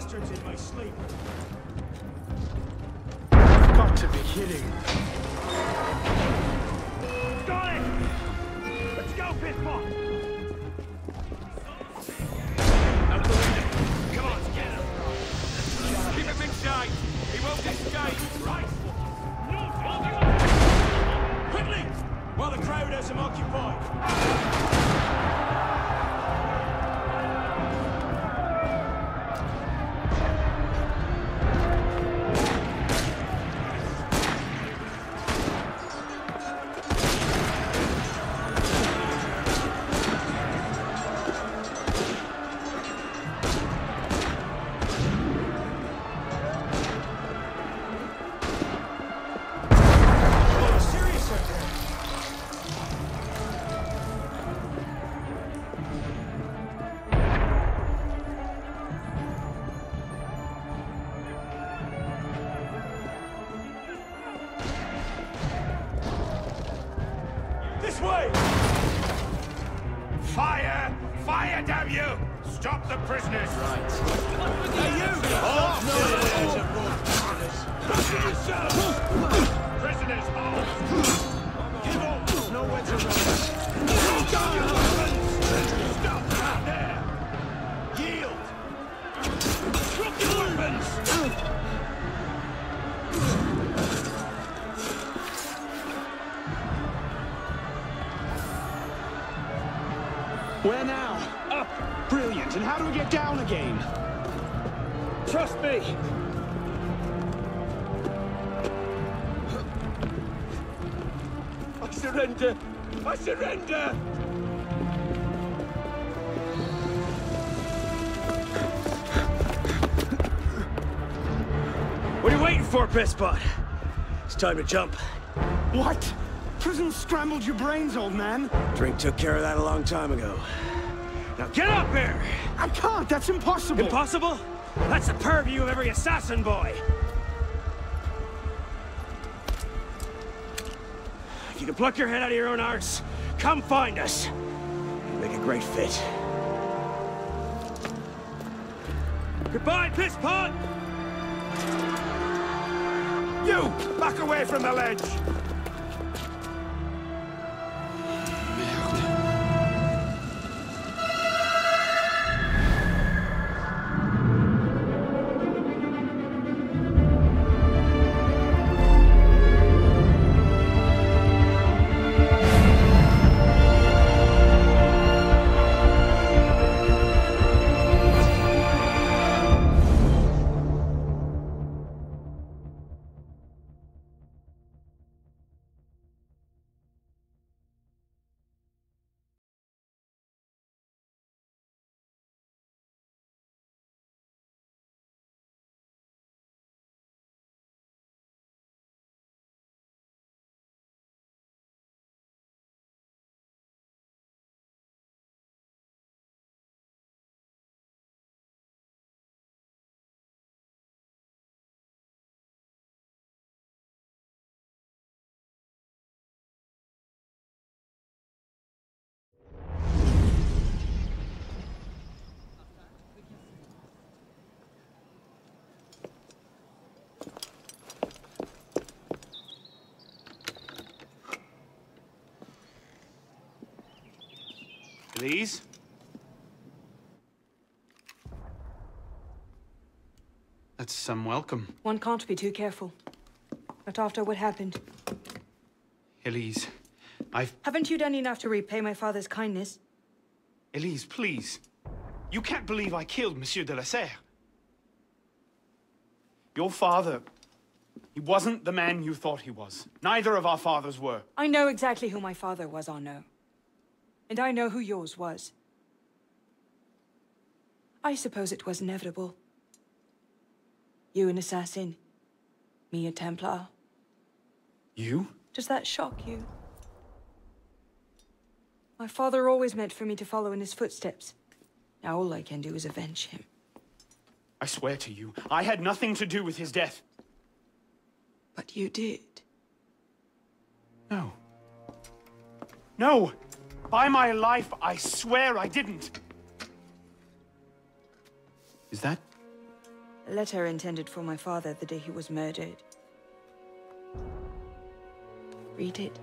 bastards in my sleep. You've got to be kidding. Got it! Let's go, Pitbull! Out the window. Come on, get him. Keep him in sight. He won't escape. Right. Quickly! While the crowd has him occupied. This way! Fire! Fire, damn you! Stop the prisoners! Right. Hey, you! Hold! No! Prisoners, hold! Give up! There's nowhere to run! Drop your weapons! Stop right there! Yield! Drop your weapons! Where now? Up! Brilliant. And how do we get down again? Trust me! I surrender! I surrender! What are you waiting for, Bespot? It's time to jump. What? Prison scrambled your brains, old man. Drink took care of that a long time ago. Now get up here! I can't, that's impossible! Impossible? That's the purview of every assassin boy! If you can pluck your head out of your own arse, come find us. You'd make a great fit. Goodbye, pisspot! You! Back away from the ledge! Please? That's some welcome. One can't be too careful. Not after what happened. Elise, Haven't you done enough to repay my father's kindness? Elise, please. You can't believe I killed Monsieur de la Serre. Your father... he wasn't the man you thought he was. Neither of our fathers were. I know exactly who my father was, Arnaud. And I know who yours was. I suppose it was inevitable. You an assassin, me a Templar. You? Does that shock you? My father always meant for me to follow in his footsteps. Now all I can do is avenge him. I swear to you, I had nothing to do with his death. But you did. No. No! By my life, I swear I didn't. Is that A letter intended for my father the day he was murdered. Read it.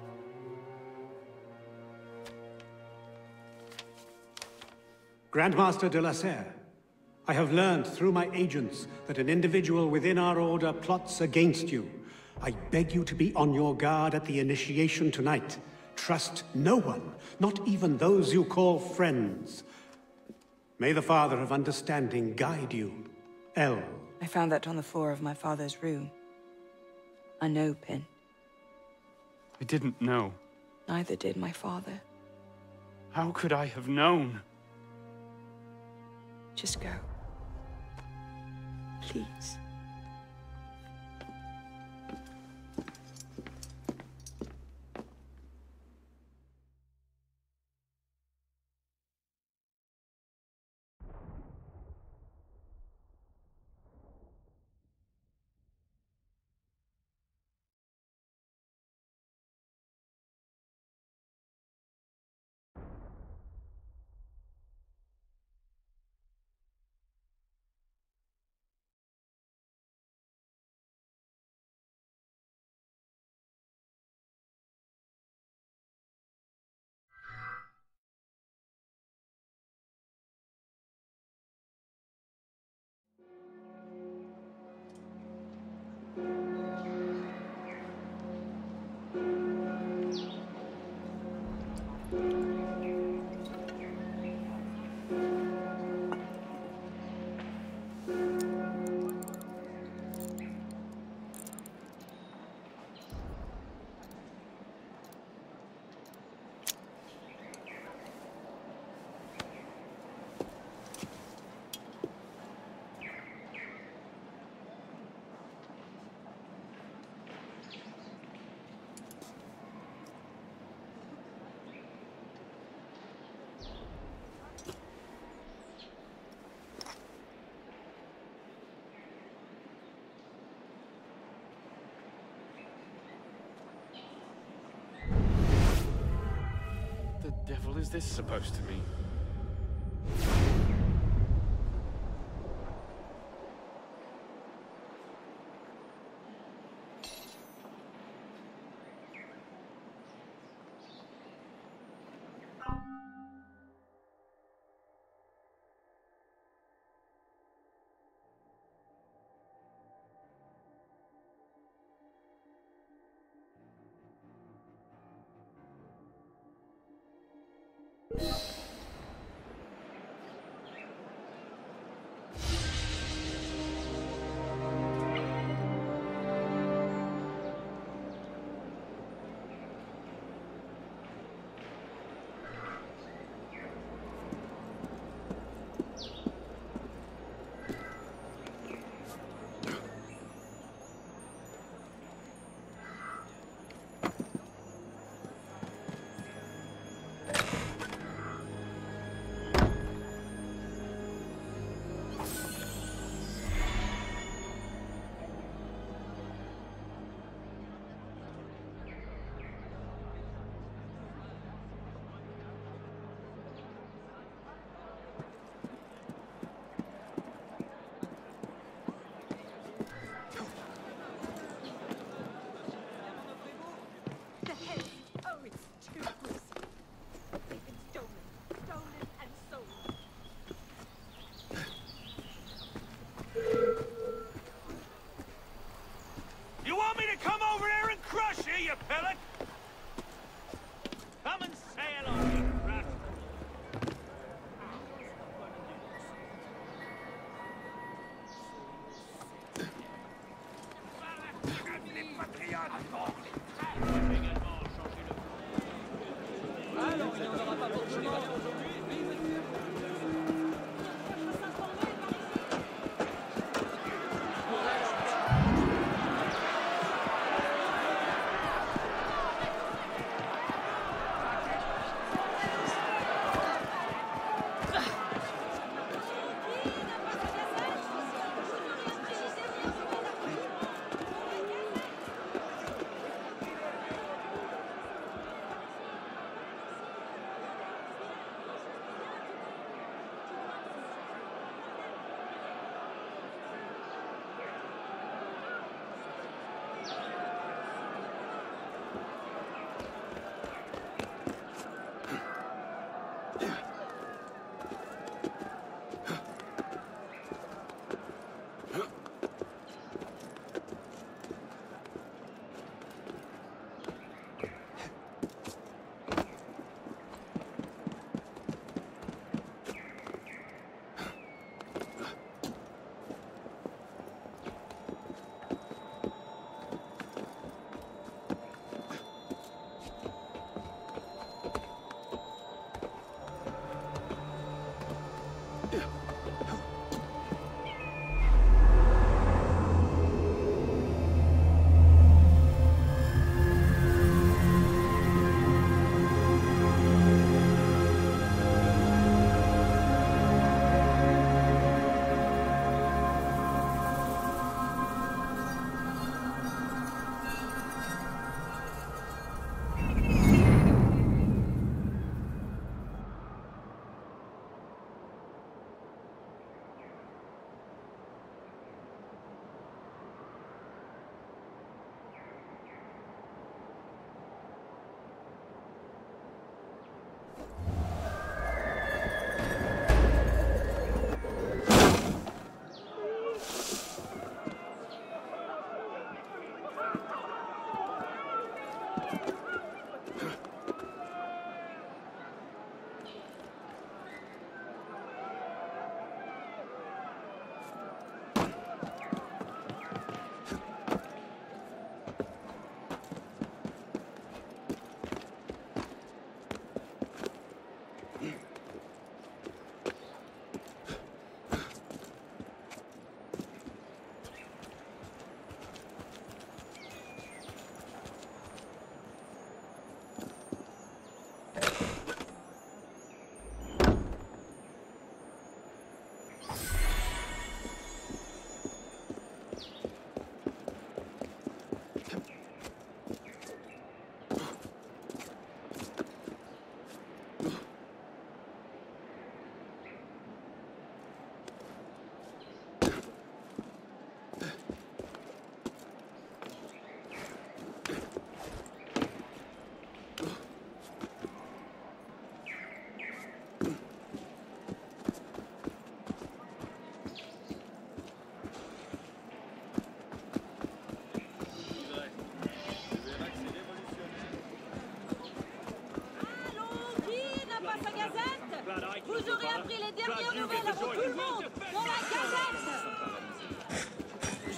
Grandmaster de la Serre, I have learned through my agents that an individual within our order plots against you. I beg you to be on your guard at the initiation tonight. Trust no one, not even those you call friends. May the Father of Understanding guide you. L. I found that on the floor of my father's room. A no pin. I didn't know. Neither did my father. How could I have known? Just go. Please. The devil is this supposed to mean?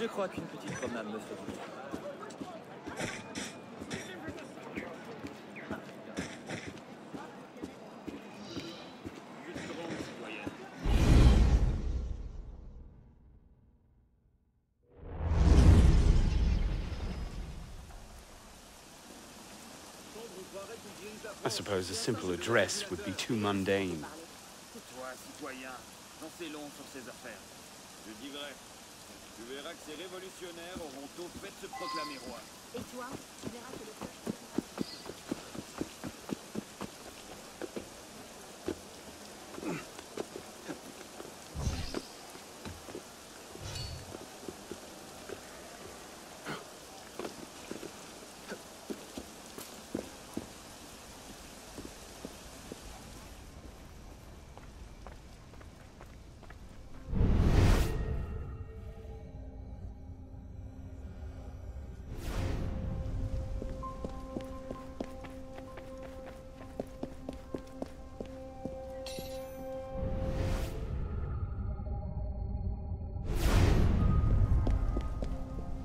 Je crois qu'une petite promenade me fait du bien. I suppose a simple address would be too mundane. Toi, citoyen, j'en sais long sur ces affaires. Je dis vrai. Tu verras que ces révolutionnaires auront tôt fait de se proclamer roi. Et toi, tu verras que le peuple...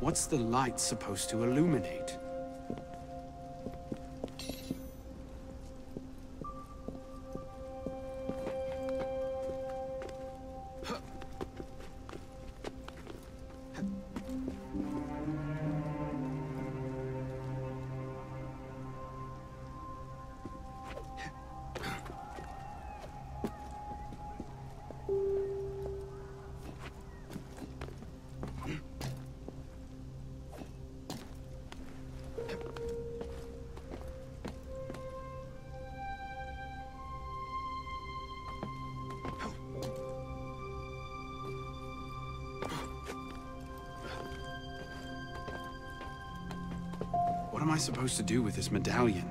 What's the light supposed to illuminate? What am I supposed to do with this medallion?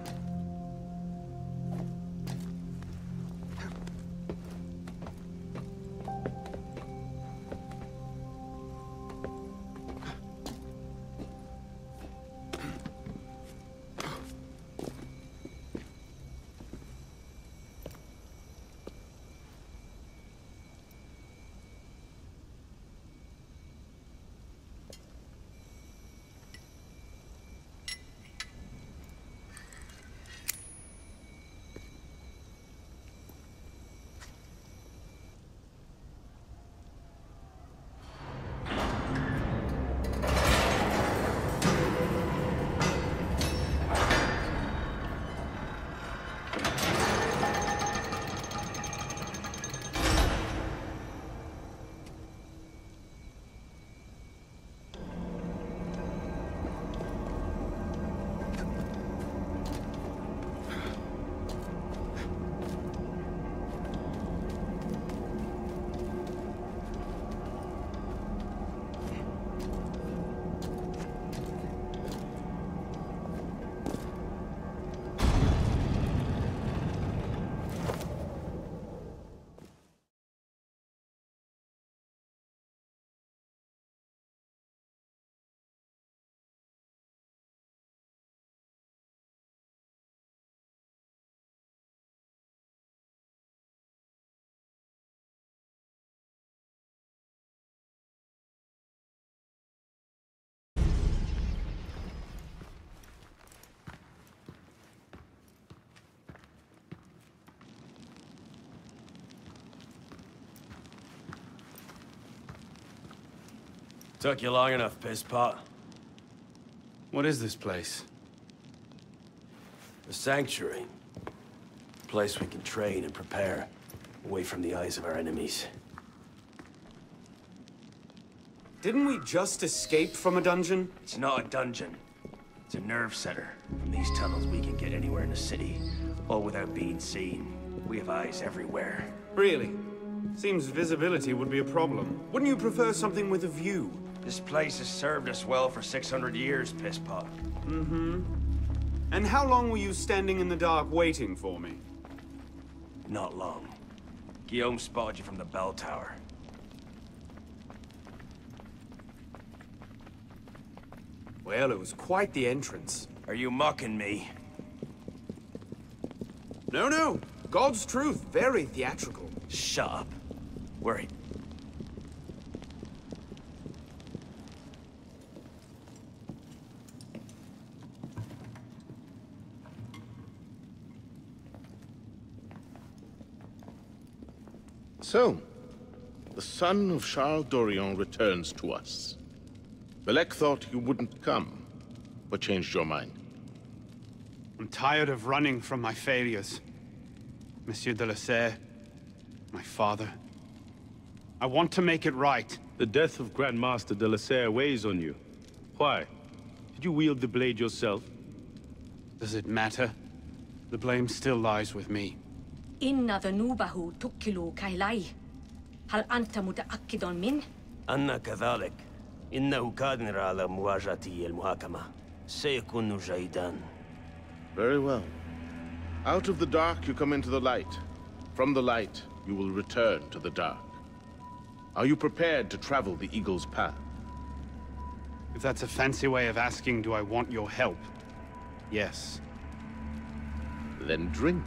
Took you long enough, piss pot. What is this place? A sanctuary. A place we can train and prepare, away from the eyes of our enemies. Didn't we just escape from a dungeon? It's not a dungeon. It's a nerve center. From these tunnels, we can get anywhere in the city, all without being seen. We have eyes everywhere. Really? Seems visibility would be a problem. Wouldn't you prefer something with a view? This place has served us well for 600 years, piss pot. Mm-hmm. And how long were you standing in the dark waiting for me? Not long. Guillaume spotted you from the bell tower. Well, it was quite the entrance. Are you mocking me? No, no. God's truth. Very theatrical. Shut up. Wait. So, the son of Charles Dorion returns to us. Belek thought you wouldn't come, but changed your mind. I'm tired of running from my failures. Monsieur de la Serre, my father. I want to make it right. The death of Grand Master de la Serre weighs on you. Why? Did you wield the blade yourself? Does it matter? The blame still lies with me. إن ذنوبه تكل كيلي. هل أنت متأكد من؟ أنا كذلك. إنه قادر على مواجهتي المحاكمة. سيكون جيدا. Very well. Out of the dark you come into the light. From the light you will return to the dark. Are you prepared to travel the Eagle's path? If that's a fancy way of asking, do I want your help? Yes. Then drink.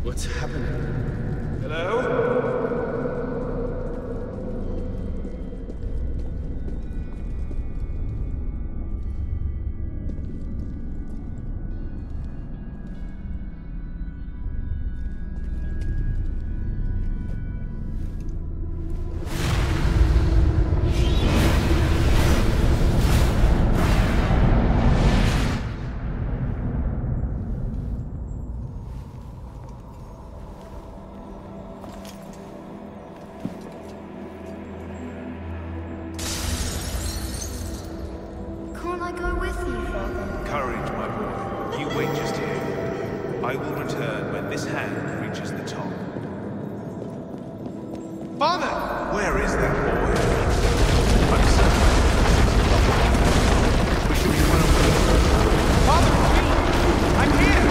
What's happening? Hello? Can't I go with you, Father? Courage, my boy. You wait just here. I will return when this hand reaches the top. Father! Where is that boy? I'm certain. We should be well. Father, please! I'm here!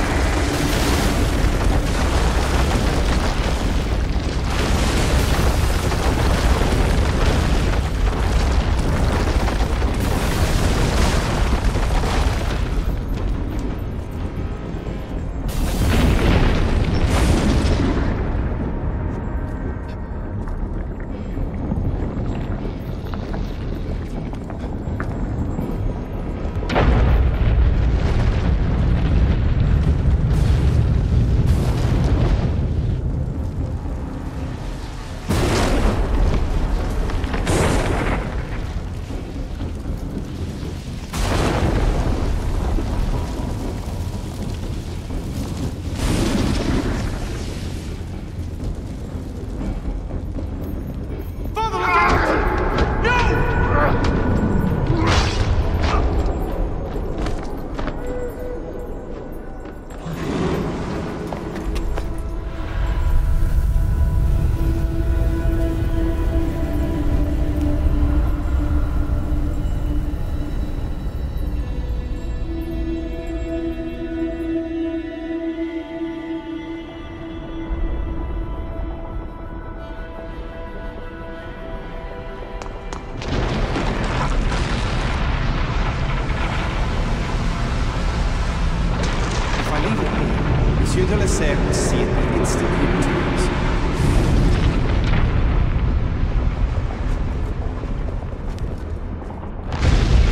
Monsieur de la Serre will see it the instant he returns.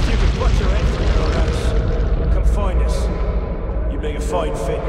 You can put your head or else. Come find us. You make a fine fit.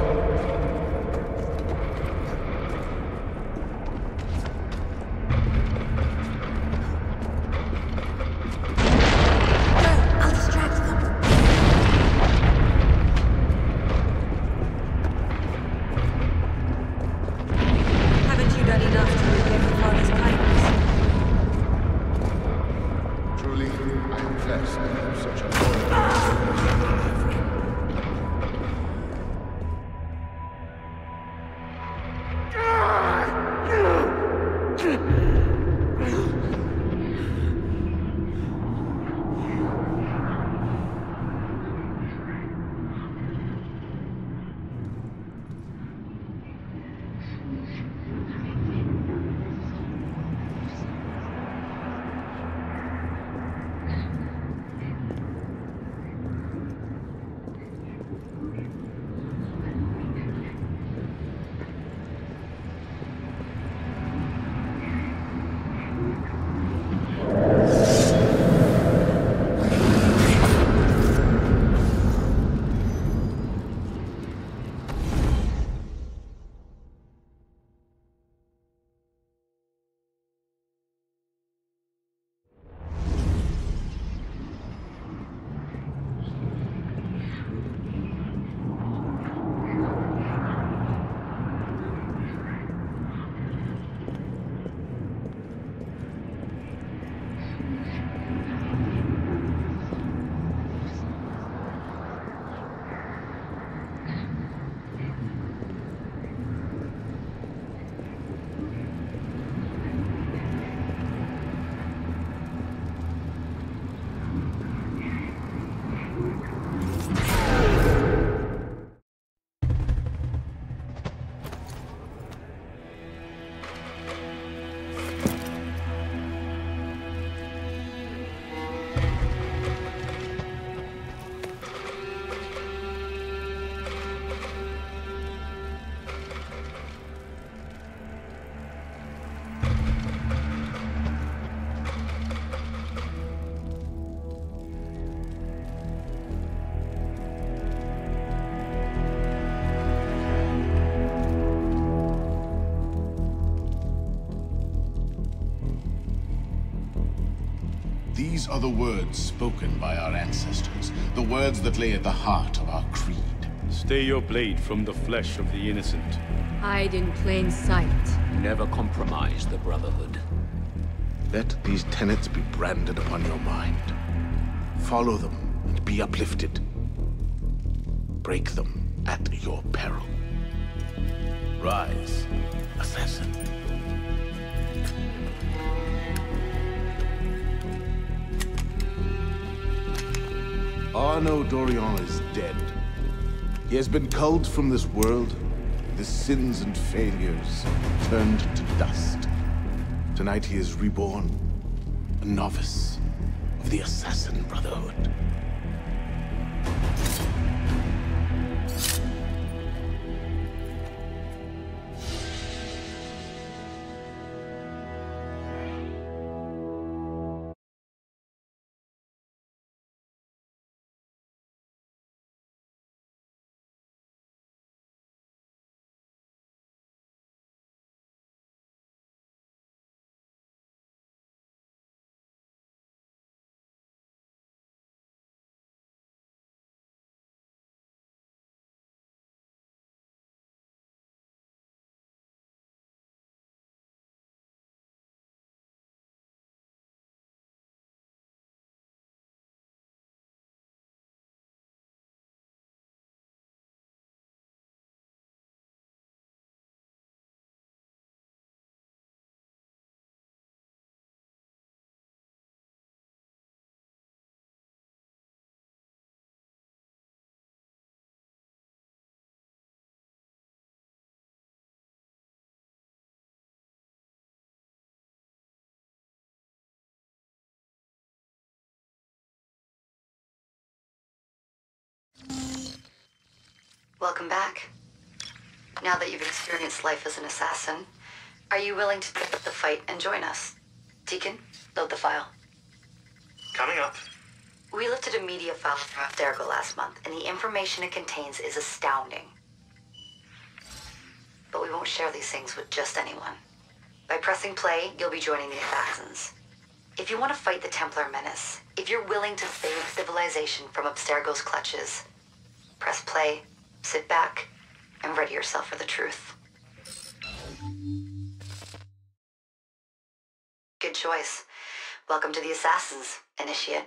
These are the words spoken by our ancestors, the words that lay at the heart of our creed. Stay your blade from the flesh of the innocent. Hide in plain sight. Never compromise the Brotherhood. Let these tenets be branded upon your mind. Follow them and be uplifted. Break them at your peril. Rise, assassin. Arno Dorian is dead. He has been culled from this world, his sins and failures turned to dust. Tonight he is reborn, a novice of the Assassin Brotherhood. Welcome back. Now that you've experienced life as an assassin, are you willing to pick up the fight and join us? Deacon, load the file. Coming up. We lifted a media file from Abstergo last month, and the information it contains is astounding. But we won't share these things with just anyone. By pressing play, you'll be joining the assassins. If you want to fight the Templar menace, if you're willing to save civilization from Abstergo's clutches, press play, sit back, and ready yourself for the truth. Good choice. Welcome to the Assassins, Initiate.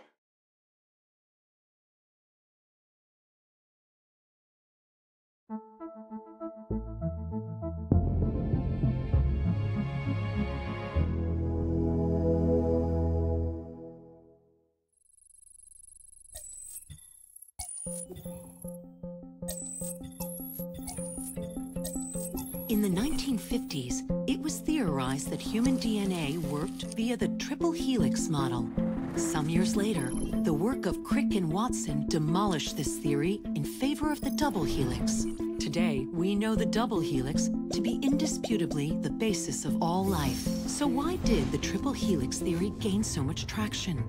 In the 1950s, it was theorized that human DNA worked via the triple helix model. Some years later, the work of Crick and Watson demolished this theory in favor of the double helix. Today, we know the double helix to be indisputably the basis of all life. So why did the triple helix theory gain so much traction?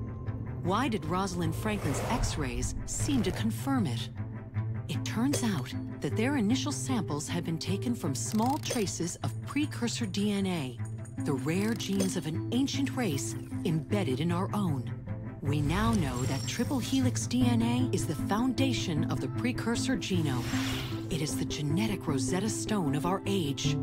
Why did Rosalind Franklin's X-rays seem to confirm it? It turns out that their initial samples had been taken from small traces of precursor DNA, the rare genes of an ancient race embedded in our own. We now know that triple helix DNA is the foundation of the precursor genome. It is the genetic Rosetta Stone of our age.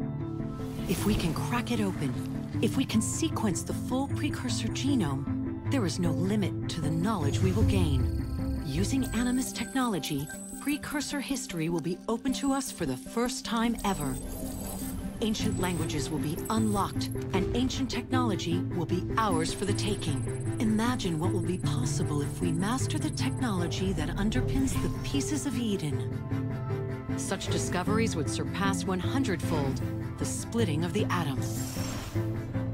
If we can crack it open, if we can sequence the full precursor genome, there is no limit to the knowledge we will gain. Using Animus technology, precursor history will be open to us for the first time ever. Ancient languages will be unlocked, and ancient technology will be ours for the taking. Imagine what will be possible if we master the technology that underpins the pieces of Eden. Such discoveries would surpass 100-fold the splitting of the atom.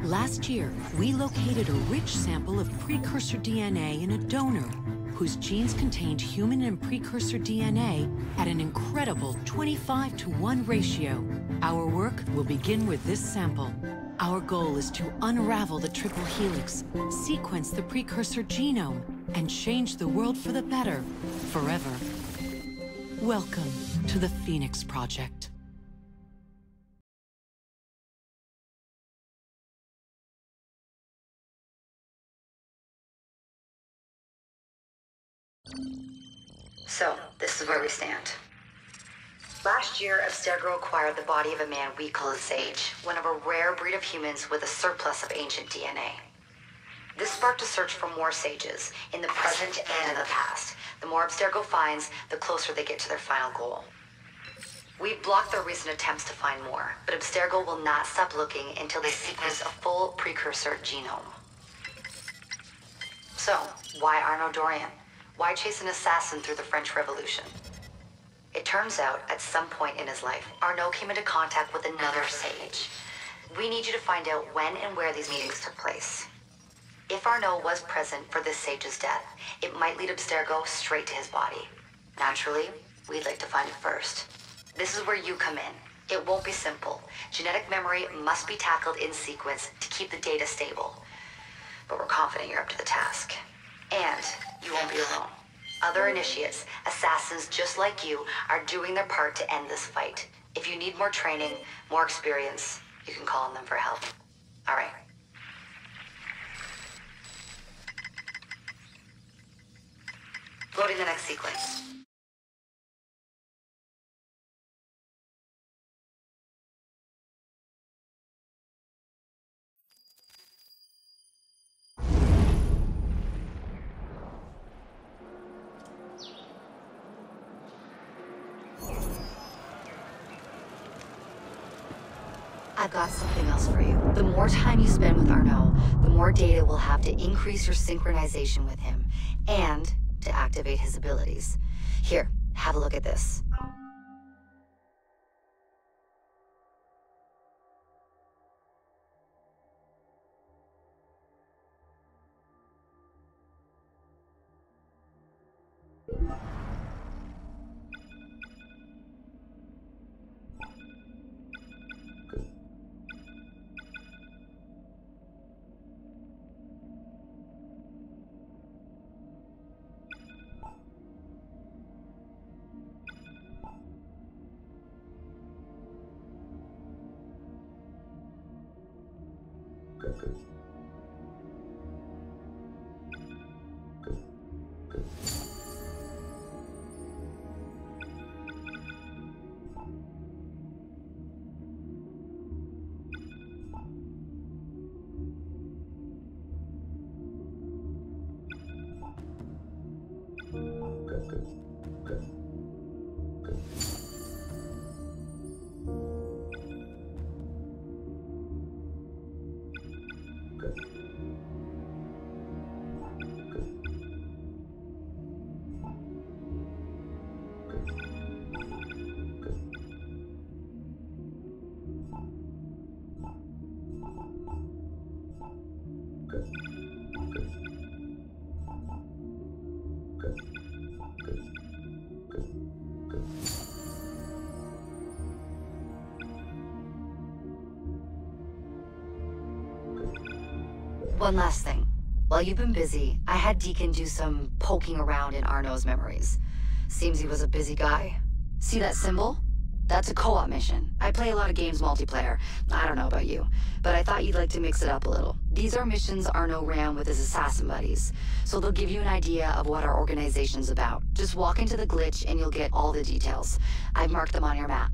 Last year, we located a rich sample of precursor DNA in a donor whose genes contained human and precursor DNA at an incredible 25-to-1 ratio. Our work will begin with this sample. Our goal is to unravel the triple helix, sequence the precursor genome, and change the world for the better, forever. Welcome to the Phoenix Project. So, this is where we stand. Last year, Abstergo acquired the body of a man we call a sage, one of a rare breed of humans with a surplus of ancient DNA. This sparked a search for more sages, in the present and in the past. The more Abstergo finds, the closer they get to their final goal. We've blocked their recent attempts to find more, but Abstergo will not stop looking until they sequence a full precursor genome. So, why Arnaud Dorian? Why chase an assassin through the French Revolution? It turns out, at some point in his life, Arnaud came into contact with another sage. We need you to find out when and where these meetings took place. If Arnaud was present for this sage's death, it might lead Abstergo straight to his body. Naturally, we'd like to find it first. This is where you come in. It won't be simple. Genetic memory must be tackled in sequence to keep the data stable. But we're confident you're up to the task. And you won't be alone. Other initiates, assassins just like you, are doing their part to end this fight. If you need more training, more experience, you can call on them for help. All right. Loading the next sequence. I've got something else for you. The more time you spend with Arnaud, the more data we'll have to increase your synchronization with him, and to activate his abilities. Here, have a look at this. One last thing. While you've been busy, I had Deacon do some poking around in Arnaud's memories. Seems he was a busy guy. See that symbol? That's a co-op mission. I play a lot of games multiplayer. I don't know about you, but I thought you'd like to mix it up a little. These are missions Arnaud ran with his assassin buddies, so they'll give you an idea of what our organization's about. Just walk into the glitch and you'll get all the details. I've marked them on your map.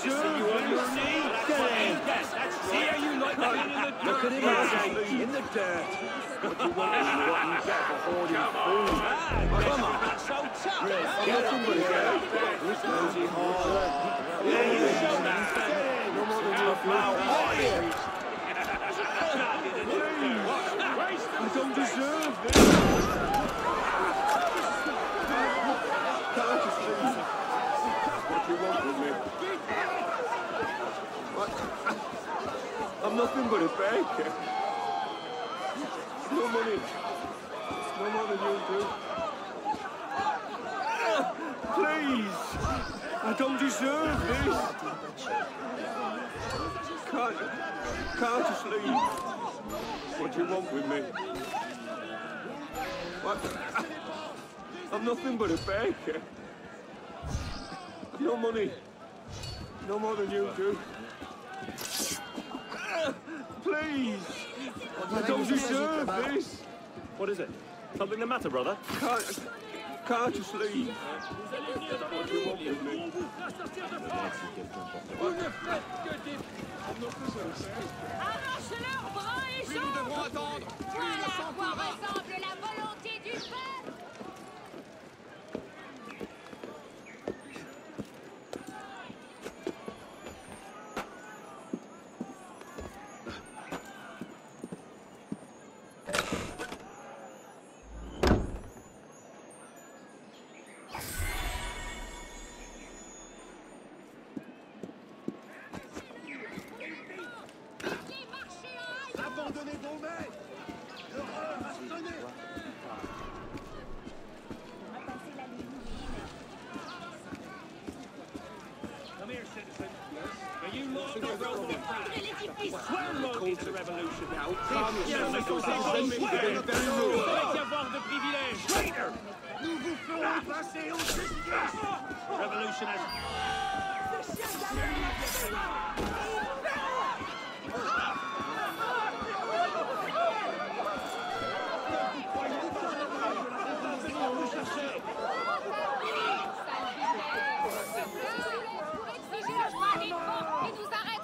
deserve this. See how you like being in the dirt? Look at him, RJ, in the dirt. What you want is what you get for hoarding food. Come on. Not so tough. Nothing but this nosy harlot. Yeah, you show that. No more than your flower. I don't deserve this. What you want with me? What? I'm nothing but a baker. No money. No more than you do. Please. I don't deserve this. Can't just leave. What do you want with me? What? I'm nothing but a baker. No money. No more than you do. Please. I don't deserve this. What is it? Something the matter, brother? Can't just leave. What do you want with me? Arrache-le, bras et jambes! Nous devrons attendre. Voilà à quoi ressemble la volonté du peuple! Abandonnez vos maîtres! L'horreur va sonner! Come here, citizen. Are you lost or broken? Swear low is the revolution now. Il doit y avoir de privilèges. Traitor! Nous vous ferons passer en justice! Revolution has...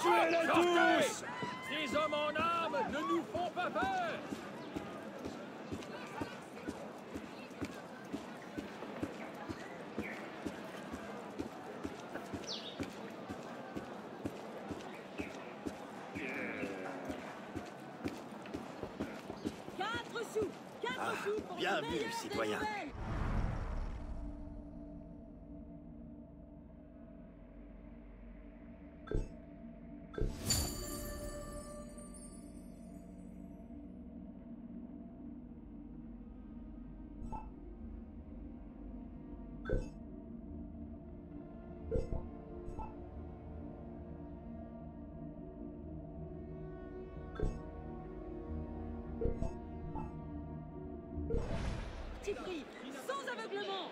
Tuez-les tous! Ces hommes en âme ne nous font pas peur! Bien vu, citoyen. Petit prix, sans aveuglement.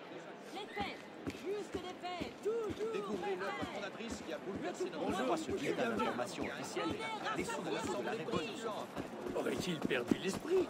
Les faits, juste des faits, toujours. Découvrez l'œuvre fondatrice qui a bouleversé notre monde. Ce qui est d'information officielle, les sous de l'Assemblée révolution. Aurait-il perdu l'esprit?